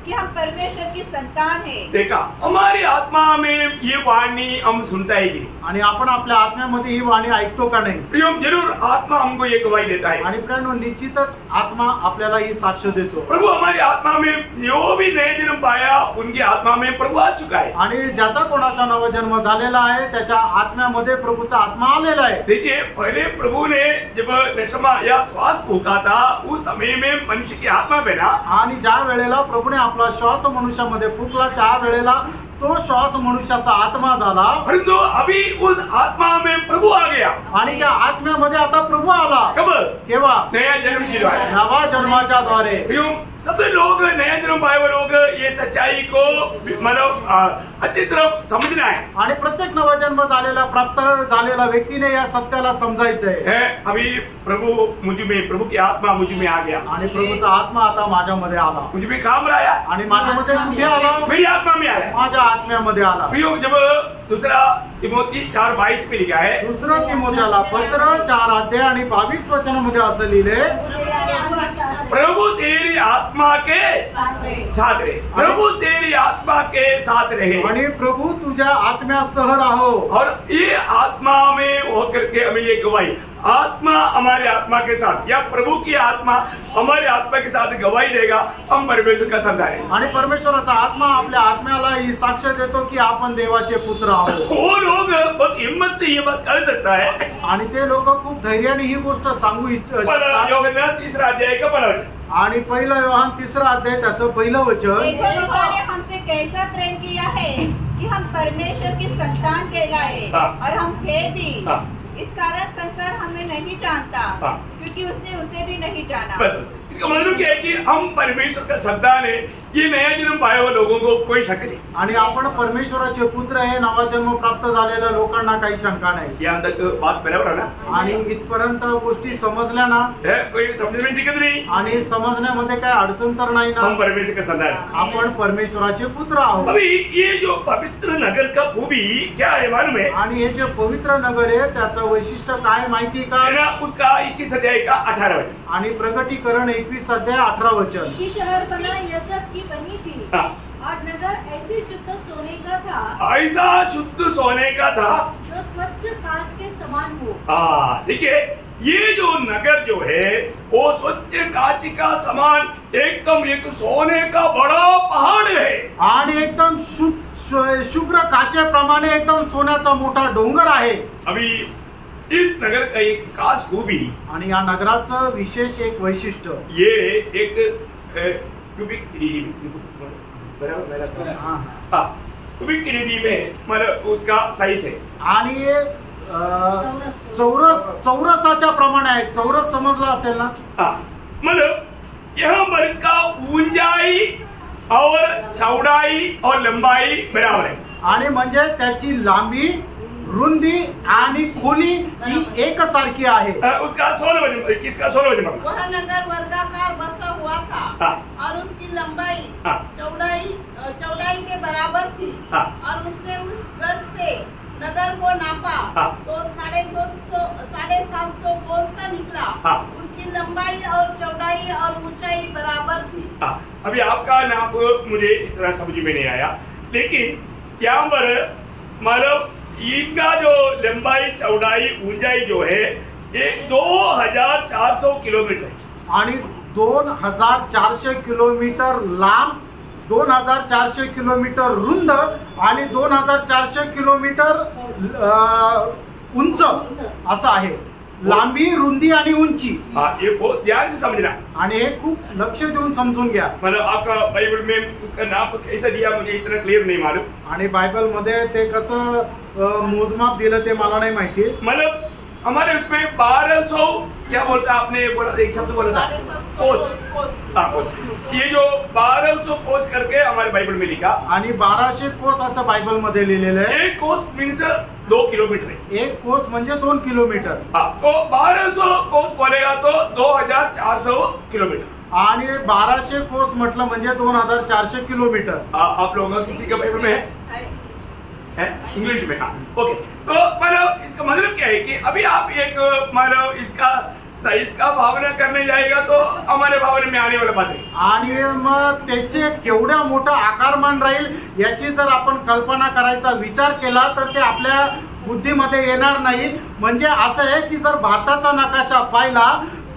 कि हम परमेश्वर की संतान हैं। देखा, हमारी आत्मा में ये वाणी हम सुनता है कि नहीं? आणि आपण आपल्या आत्म्यामध्ये ही वाणी ऐकतो का नाही? प्रियो, जरूर आत्मा हमको ये गवाही देता है, आणि प्रियो, निश्चितच आत्मा आपल्याला ही साक्ष देतो। प्रभु हमारी आत्मा में जो भी नए जन्म पाया, उनकी आत्मा में प्रभु आ चुका है। आणि ज्याचा कोणाचा नवा जन्म झालेला आहे, त्याच्या आत्म्यामध्ये प्रभूचा आत्मा आलेला आहे। देखिए, पहले प्रभु ने जब नशमा या श्वास फूका था, उस समय में मनुष्य की आत्मा बना, आणि ज्या वेळेला प्रभूने आपला श्वास मनुष्यामध्ये फुकला, त्या वेळेला तो श्वास मनुष्याचा आत्मा झाला। परंतु अभी उस आत्मा में प्रभु आ गया, आणि त्या आत्म्यामध्ये आता प्रभू आला। कब? केव्हा? नया जन्म की द्वारा, नवा जन्माच्या द्वारे। सब लोग नया जन्म पाए हुए लोग ये सच्चाई को मतलब अच्छी तरह समझना है। आणि प्रत्येक नवा जन्म झालेला, प्राप्त झालेला व्यक्तीने या सत्याला समजायचंय है। अभी प्रभु मुझ में, प्रभु की आत्मा मुझ में आ गया, आणि प्रभूचा आत्मा आता माझ्यामध्ये आला, मुझ में काम रहा, आणि माझ्यामध्ये कुठे आला? मेरी आत्मा में आया, माझ्या आत्म्यामध्ये आला। प्रियो, जब दूसरा तिमोथी 4:22 में लिखा है, दुसरं तिमोथेला पत्र 4 अध्याय आणि 22 वचनामध्ये असं लिहिले, प्रभु तेरी आत्मा के साथ रहे, प्रभु तेरी आत्मा के साथ रहे, आणि प्रभू तुझ्या आत्म्यासह राहो। और ये आत्मा में होकर के हमें ये गवाही, आत्मा हमारे आत्मा के साथ या प्रभु की आत्मा हमारे आत्मा के साथ गवाही देगा, हम परमेश्वर का संतान है। आणि परमेश्वराचा आत्मा आपल्या आत्म्याला ही साक्ष देतो की आपण देवाचे पुत्र आहोत। वो लोग बहुत हिम्मत से ये बात कह सकता है, आणि ते लोक खूप धैर्याने ही गोष्ट सांगू शकतात। योहन्ना 3 अध्याय का 15 वचन, आणि 1 योहान 3 अध्याय त्याचं 1 वचन, देखो पिता ने हमसे कैसा प्रेम किया है कि हम परमेश्वर की संतान कहलाए, और हम थे भी। इस कारण संसार हमें नहीं जानता, क्योंकि उसने उसे भी नहीं जाना। बस इसका मतलब क्या है कि हम परमेश्वर का संतान है, ये नया जन्म पाए हुए लोगों को कोई शक नहीं। आणि आपण परमेश्वराचे पुत्र आहे, नवा जन्म प्राप्त झालेल्या लोकांना काही शंका नाही। यहाँ तक बात बराबर है ना? आणि इथपर्यंत गोष्टी समजल्या ना? कोई समझ में दिक्कत नहीं, आणि समजण्यामध्ये काय अडचण तर नाही ना? हम परमेश्वर का संतान है, आपण परमेश्वराचे पुत्र आहोत। अभी ये जो पवित्र नगर का खूबी क्या है मालूम है? आणि हे जे पवित्र नगर आहे त्याचं वैशिष्ट्य काय माहिती का? उसका 21 अध्याय का 18 वचन, आणि प्रकटीकरण 21 अध्याय 18 वचन। उसकी शहर बना यशब की बनी थी, और नगर ऐसे शुद्ध सोने का था, ऐसा शुद्ध सोने का था जो स्वच्छ कांच के समान हो। देखिए, ये जो नगर जो है वो स्वच्छ कांच का समान एकदम एक सोने का बड़ा पहाड़ है, आणि एकदम शुभ्र काचेप्रमाणे एकदम सोन्याचा मोठा डोंगर आहे। अभी इस नगर का एक खास खूबी, आणि या नगराचं विशेष एक वैशिष्ट्य, ये एक क्यूबिक क्यूबिक में मतलब उसका साइज है, आणि चौरसाच्या प्रमाणे आहे। चौरस समजला असेल ना? मतलब यहाँ पर इसका ऊंचाई और चौड़ाई और लंबाई बराबर है, आणि म्हणजे त्याची लांबी, रुंदी आणि खोली ही एकसारखी आहे। उसका 16 वजन, किसका 16 वजन? वह नगर वर्गाकार बसा हुआ था, और उसकी लंबाई चौड़ाई के बराबर थी, और उसने उस गज से नगर को नापा तो 750 कोस का निकला। उसकी लंबाई और चौड़ाई और ऊंचाई बराबर थी। अभी आपका नाप मुझे इतना समझ में नहीं आया, लेकिन यहाँ पर मतलब इनका जो लंबाई चौड़ाई ऊंचाई जो है ये 2400 किलोमीटर है, आणि 2400 किलोमीटर लांब, 2400 किलोमीटर रुंद आणि 2400 किलोमीटर उंच असं आहे। लांबी, रुंदी आणि उंची। हाँ, ये बहुत ध्यान से समझना। आणि हे खूप लक्ष देऊन समजून घ्या। मतलब आपका बाइबल में उसका नाम कैसा दिया मुझे इतना क्लियर नहीं मालूम। आणि बायबल मध्ये ते कसं मोजमाप दिलं ते मला नाही माहिती। मतलब हमारे उसमें 1200 क्या बोलता आपने बोला, एक शब्द बोला था कोस। हाँ, कोस। ये जो 1200 कोस करके हमारे बाइबल में लिखा, आणि 1200 कोस असं बायबल मध्ये लिहिलेलं आहे। एक कोस मीन्स 2 किलोमीटर है। एक कोस म्हणजे 2 किलोमीटर। हाँ, तो 1200 कोस बोलेगा तो 2400 किलोमीटर। आणि 1200 कोस म्हटलं म्हणजे 2400 किलोमीटर। आप लोगों का किसी का बाइबल में है इंग्लिश में? हाँ, ओके। तो मतलब इसका मतलब क्या है कि अभी आप एक मतलब इसका साइज का भावना करने जाएगा तो हमारे भावना में आने वाला बात है। आणि मग त्याचे केवढा मोठा आकारमान राहील याची जर आपण कल्पना करायचा विचार केला तर ते आपल्या बुद्धीमध्ये येणार नाही। म्हणजे असं आहे की जर भारताचा नकाशा पाहिला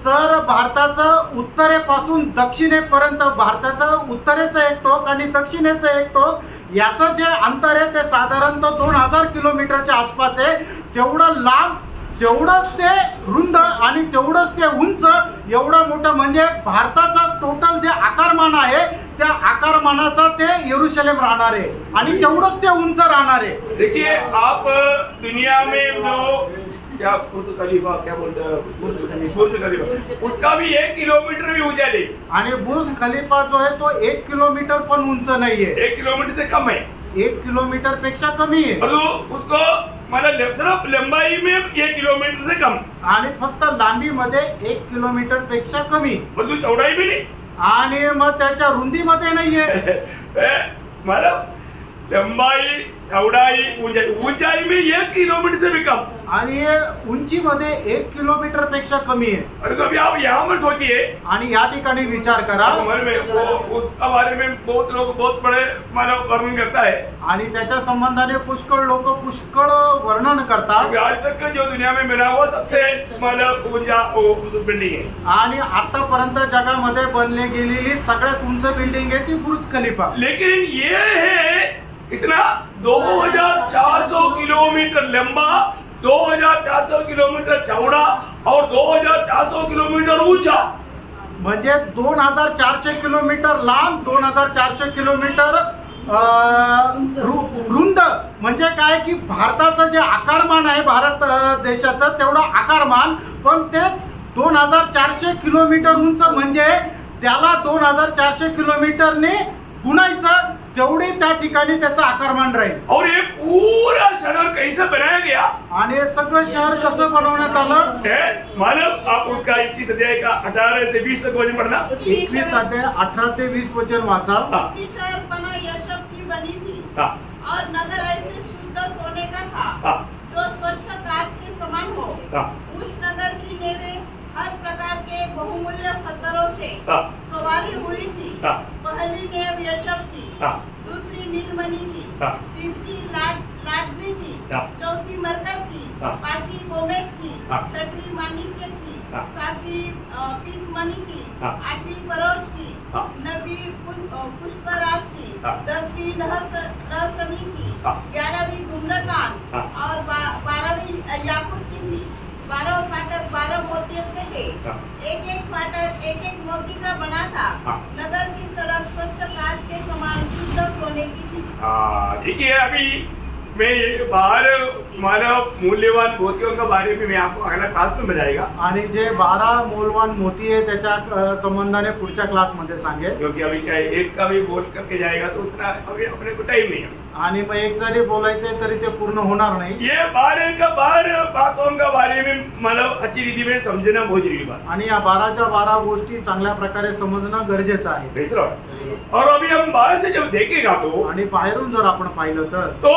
तर भारताचं उत्तरेपासून दक्षिणेपर्यंत भारताचं उत्तरेचं एक टोक आणि दक्षिणेचं एक टोक याचं जे अंतर आहे ते साधारणतः 2000 किलोमीटरच्या आसपास आहे। तेवढं लांब, तेवढंच ते रुंद आणि तेवढंच ते उंच, एवढं मोठं म्हणजे भारताचं टोटल जे आकारमान आहे त्या आकारमानाचा ते यरूशलेम राहणार आहे आणि तेवढंच ते उंच राहणार आहे। देखिए आप दुनिया में जो क्या बुर्ज खलीफा क्या बोलते हैं, बुर्ज खलीफा, उसका भी 1 किलोमीटर भी ऊंचा नहीं। आणि बुर्ज खलीफा जो आहे तो 1 किलोमीटर पण उंच नाहीये, 1 किलोमीटर से कम है, 1 किलोमीटर पेक्षा कमी आहे। और उसको मतलब सिर्फ लंबाई में 1 किलोमीटर से कम, आणि फक्त लांबीमध्ये 1 किलोमीटर पेक्षा कमी, और चौड़ाई भी नहीं, आणि मग त्याच्या रुंदीमध्ये नाहीये। मतलब लंबाई, चौड़ाई, ऊंचाई में 1 किलोमीटर से भी कम, आणि उंचीमध्ये 1 किलोमीटर पेक्षा कमी आहे। और तो अभी आप यहाँ पर सोचिए, आणि या ठिकाणी विचार करा, वो उसका बारे में बहुत लोग बहुत बड़े मतलब वर्णन करता है, आणि त्याच्या संबंधाने पुष्कळ लोक पुष्कळ वर्णन करतात। आज तक जो दुनिया में बना हुआ सबसे मतलब ऊंचा बिल्डिंग है, आणि आतापर्यंत जगामध्ये बनले गेलेली सगळ्यात उंच बिल्डिंग आहे ती बुर्ज खलीफा। लेकिन ये है इतना 2400 किलोमीटर लंबा, 2400 किलोमीटर चौड़ा और 2400 किलोमीटर ऊंचा। म्हणजे 2400 किलोमीटर लांब, 2400 किलोमीटर रुंद। म्हणजे काय की भारताचं जे आकारमान आहे भारत देशाचं तेवढं आकारमान, पण तेच 2400 किलोमीटर उंच म्हणजे त्याला 2400 किलोमीटरने गुणायचं, तेवढे त्या ठिकाणी त्याचं आकारमान राहील। और ये पूरा शहर कैसे बनाया गया, आणि हे सगळं शहर कसं बनवण्यात आलं, मानव आप उसका 21 अध्याय का 18 से 20 तक वचन पढ़ना। 21 अध्याय 18 ते 20 वचन वाचा। उसकी शहरपना यशब की बनी थी, और नगर ऐसे शुद्ध सोने का था जो स्वच्छ कांच के समान हो। उस नगर की नेवें हर प्रकार के बहुमूल्य पत्थरों से सवारी हुई थी। पहली नेव यशब की, दूसरी नीलमणि की, तीसरी लाडवी की, चौथी मरकत की, पांचवी गोमेद की, छठवीं माणिक्य की, सातवीं पीतमणि की, आठवीं परोज की, नवीं पुष्पराज की, 10वीं लहसनी की, 11वीं धूम्रकांत और 12वीं याकूत की थी। 12 फाटक 12 मोतियों के थे, एक फाटक एक मोती का बना था। नगर की सड़क स्वच्छ कांच के समान शुद्ध सोने की थी। देखिए अभी मैं ये बाहर मानव मूल्यवान मोतियों के बारे में मैं आपको अगला क्लास में बताएगा, आणि जे 12 मौल्यवान मोती आहे त्याच्या संबंधाने पुढच्या क्लास मध्ये सांगेल। क्योंकि अभी क्या एक का भी बोल करके जाएगा तो उतना अभी अपने को टाइम नहीं है, आणि मग एक जरी बोलायचंय तरी ते पूर्ण होणार नाही। ये बारह बातों का बारे में मतलब अच्छी रीति में समझना बहुत जरूरी बात, आणि या 12च्या 12 गोष्टी चांगल्या प्रकारे समजणं गरजेचं आहे। और अभी हम बाहर से जब देखेगा तो, आणि बाहेरून जर आपण पाहिलं तो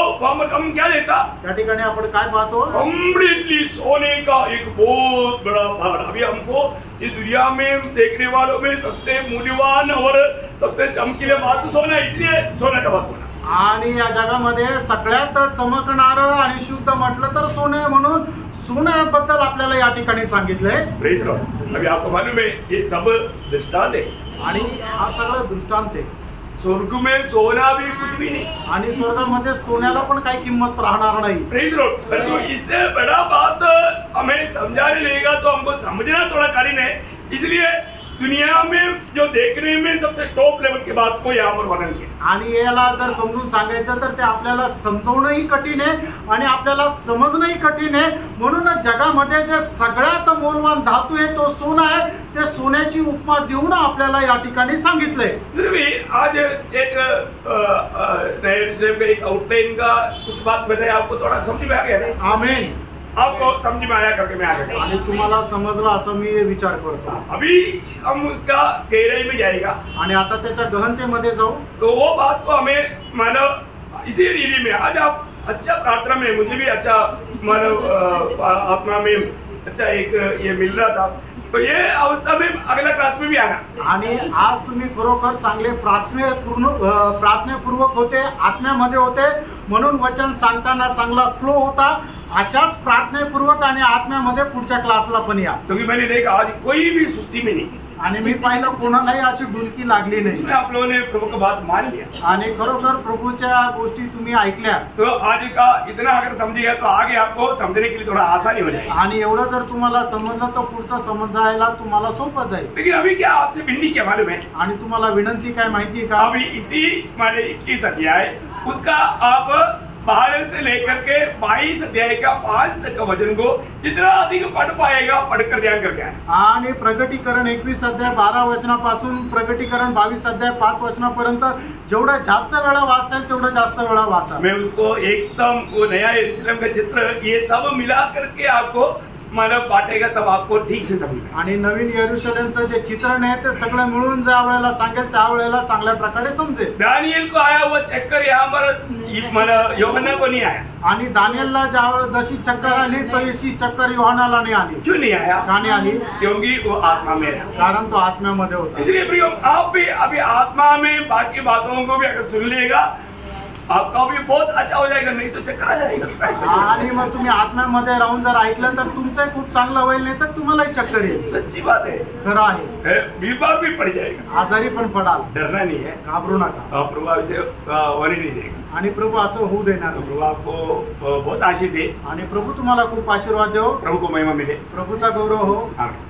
हम क्या देता, त्या ठिकाणी आपण काय पाहतो, कम्प्लीटली सोने का एक बहुत बड़ा पहाड़। अभी हमको इस दुनिया में देखने वालों में सबसे मूल्यवान और सबसे चमकीले बात सोना, इसलिए सोना का बात होना। आणि या जगामध्ये सगळ्यात चमकणार आणि शुद्ध म्हटलं तर सोने, म्हणून सोन्याबद्दल आपल्याला या ठिकाणी सांगितलंय। अभी आपको मालूम है ये सब दृष्टांत है, आणि हा सगळं दृष्टांत आहे। स्वर्ग में सोना भी कुछ भी नहीं, आणि स्वर्गामध्ये सोन्याला पण काही किंमत राहणार नाही। तो इससे बड़ा बात हमें समझाने लगेगा तो हमको समझना थोड़ा कठिन है। इसलिए दुनिया में जो देखने में सबसे टॉप लेवल की बात को यहाँ पर वर्णन किया। आणि याला जर समजून सांगायचं तर ते आपल्याला समजवणंही कठीण आहे आणि आपल्याला समजणंही कठीण आहे। म्हणून जगामध्ये जे सगळ्यात मौल्यवान धातू आहे तो सोना आहे, ते सोन्याची उपमा देऊन आपल्याला या ठिकाणी सांगितलंय। फिर भी आज एक नए यरूशलेम का एक आउटलाइन का कुछ बात बताया, आपको थोड़ा समझ में आ गया? आमेन। आपको समझ में आया करके मैं आगे आणि तुम्हाला समजलं असं मी विचार करतो। अभी हम उसका गहराई में जाएगा आणि आता त्याच्या गहनतेमध्ये जाऊ। तो वो बात को हमें मानो इसी रीति में आज आप अच्छा प्रार्थना में मुझे भी अच्छा मानो आत्मा में अच्छा एक ये मिल रहा था, तो ये अवस्था में अगला क्लास में भी आना। आणि आज तुम्ही खरोखर चांगले प्रार्थनेपूर्वक होते, आत्म्यामध्ये होते, म्हणून वचन सांगताना चांगला फ्लो होता। अशाच प्रार्थनेपूर्वक आणि आत्म्यामध्ये पुढच्या क्लासला पण या। क्योंकि मैंने देखा आज कोई भी सुस्ती में नहीं, आणि मी पाहिलं कोणालाही अशी डुलकी लागली नाही। इसमें आप लोगों ने प्रभु की बात मान लिया आणि खरोखर प्रभूच्या गोष्टी तुम्ही ऐकल्या, तो आज का इतना अगर समझिएगा तो आगे आपको समझने के लिए थोड़ा आसानी हो जाएगी। आणि एवढं जर तुम्हाला समजलं तर पुढचं समजायला तुम्हाला सोपं जाईल। लेकिन अभी क्या आपसे विनती क्या मालूम है? आणि तुम्हाला विनंती काय माहिती का? अभी इसी माने 21 अध्याय उसका आप 12 से लेकर के 22 अध्याय का 5 तक का वचन को जितना अधिक पढ़ पाएगा पढ़कर ध्यान करके आए। आणि प्रगटीकरण 21 अध्याय 12 वचनापासून प्रगटीकरण 22 अध्याय 5 वचनापर्यंत जेवढं जास्त वेळा वाचता येईल तेवढं जास्त वेळा वाचा। मैं उसको एकदम वो नया यरूशलेम का चित्र ये सब मिला करके आपको मानव बांटेगा, तब आपको ठीक से समझेगा। आणि नवीन यरूशलेमचं जे चित्रण आहे ते सगळं मिळून ज्या वेळेला सांगेल त्या वेळेला चांगल्या प्रकारे समजेल। दानियल को आया वो चक्कर यहाँ पर माना यूहन्ना को नहीं आया। आणि दानियलला ज्या जशी चक्कर आली तशी चक्कर योहानाला नाही आली। क्यों नहीं आया? का नाही आली? क्योंकि वो आत्मा में है, कारण तो आत्म्यामध्ये होता। इसलिए प्रियो आप भी अभी आत्मा में बाकी बातों को भी अगर सुन लेगा आपका भी बहुत अच्छा हो जाएगा, नहीं तो चक्कर आ जाएगा। आणि मग तुम्ही आत्म्यामध्ये राहून जर ऐकलं तर तुमचं खूप चांगलं होईल, नाही तर तुम्हालाही चक्कर येईल। सच्ची बात है, खरं आहे। बीमार भी पड़ जाएगा, आजारी पण पडाल, डरना नहीं है, घाबरू नका। प्रभु से होने नहीं देगा। आणि प्रभू असं होऊ देणार तो प्रभु आपको बहुत आशीष दे, आणि प्रभू तुम्हाला खूप आशीर्वाद देव, प्रभु को महिमा मिले। प्रभूचा गौरव हो। आमीन।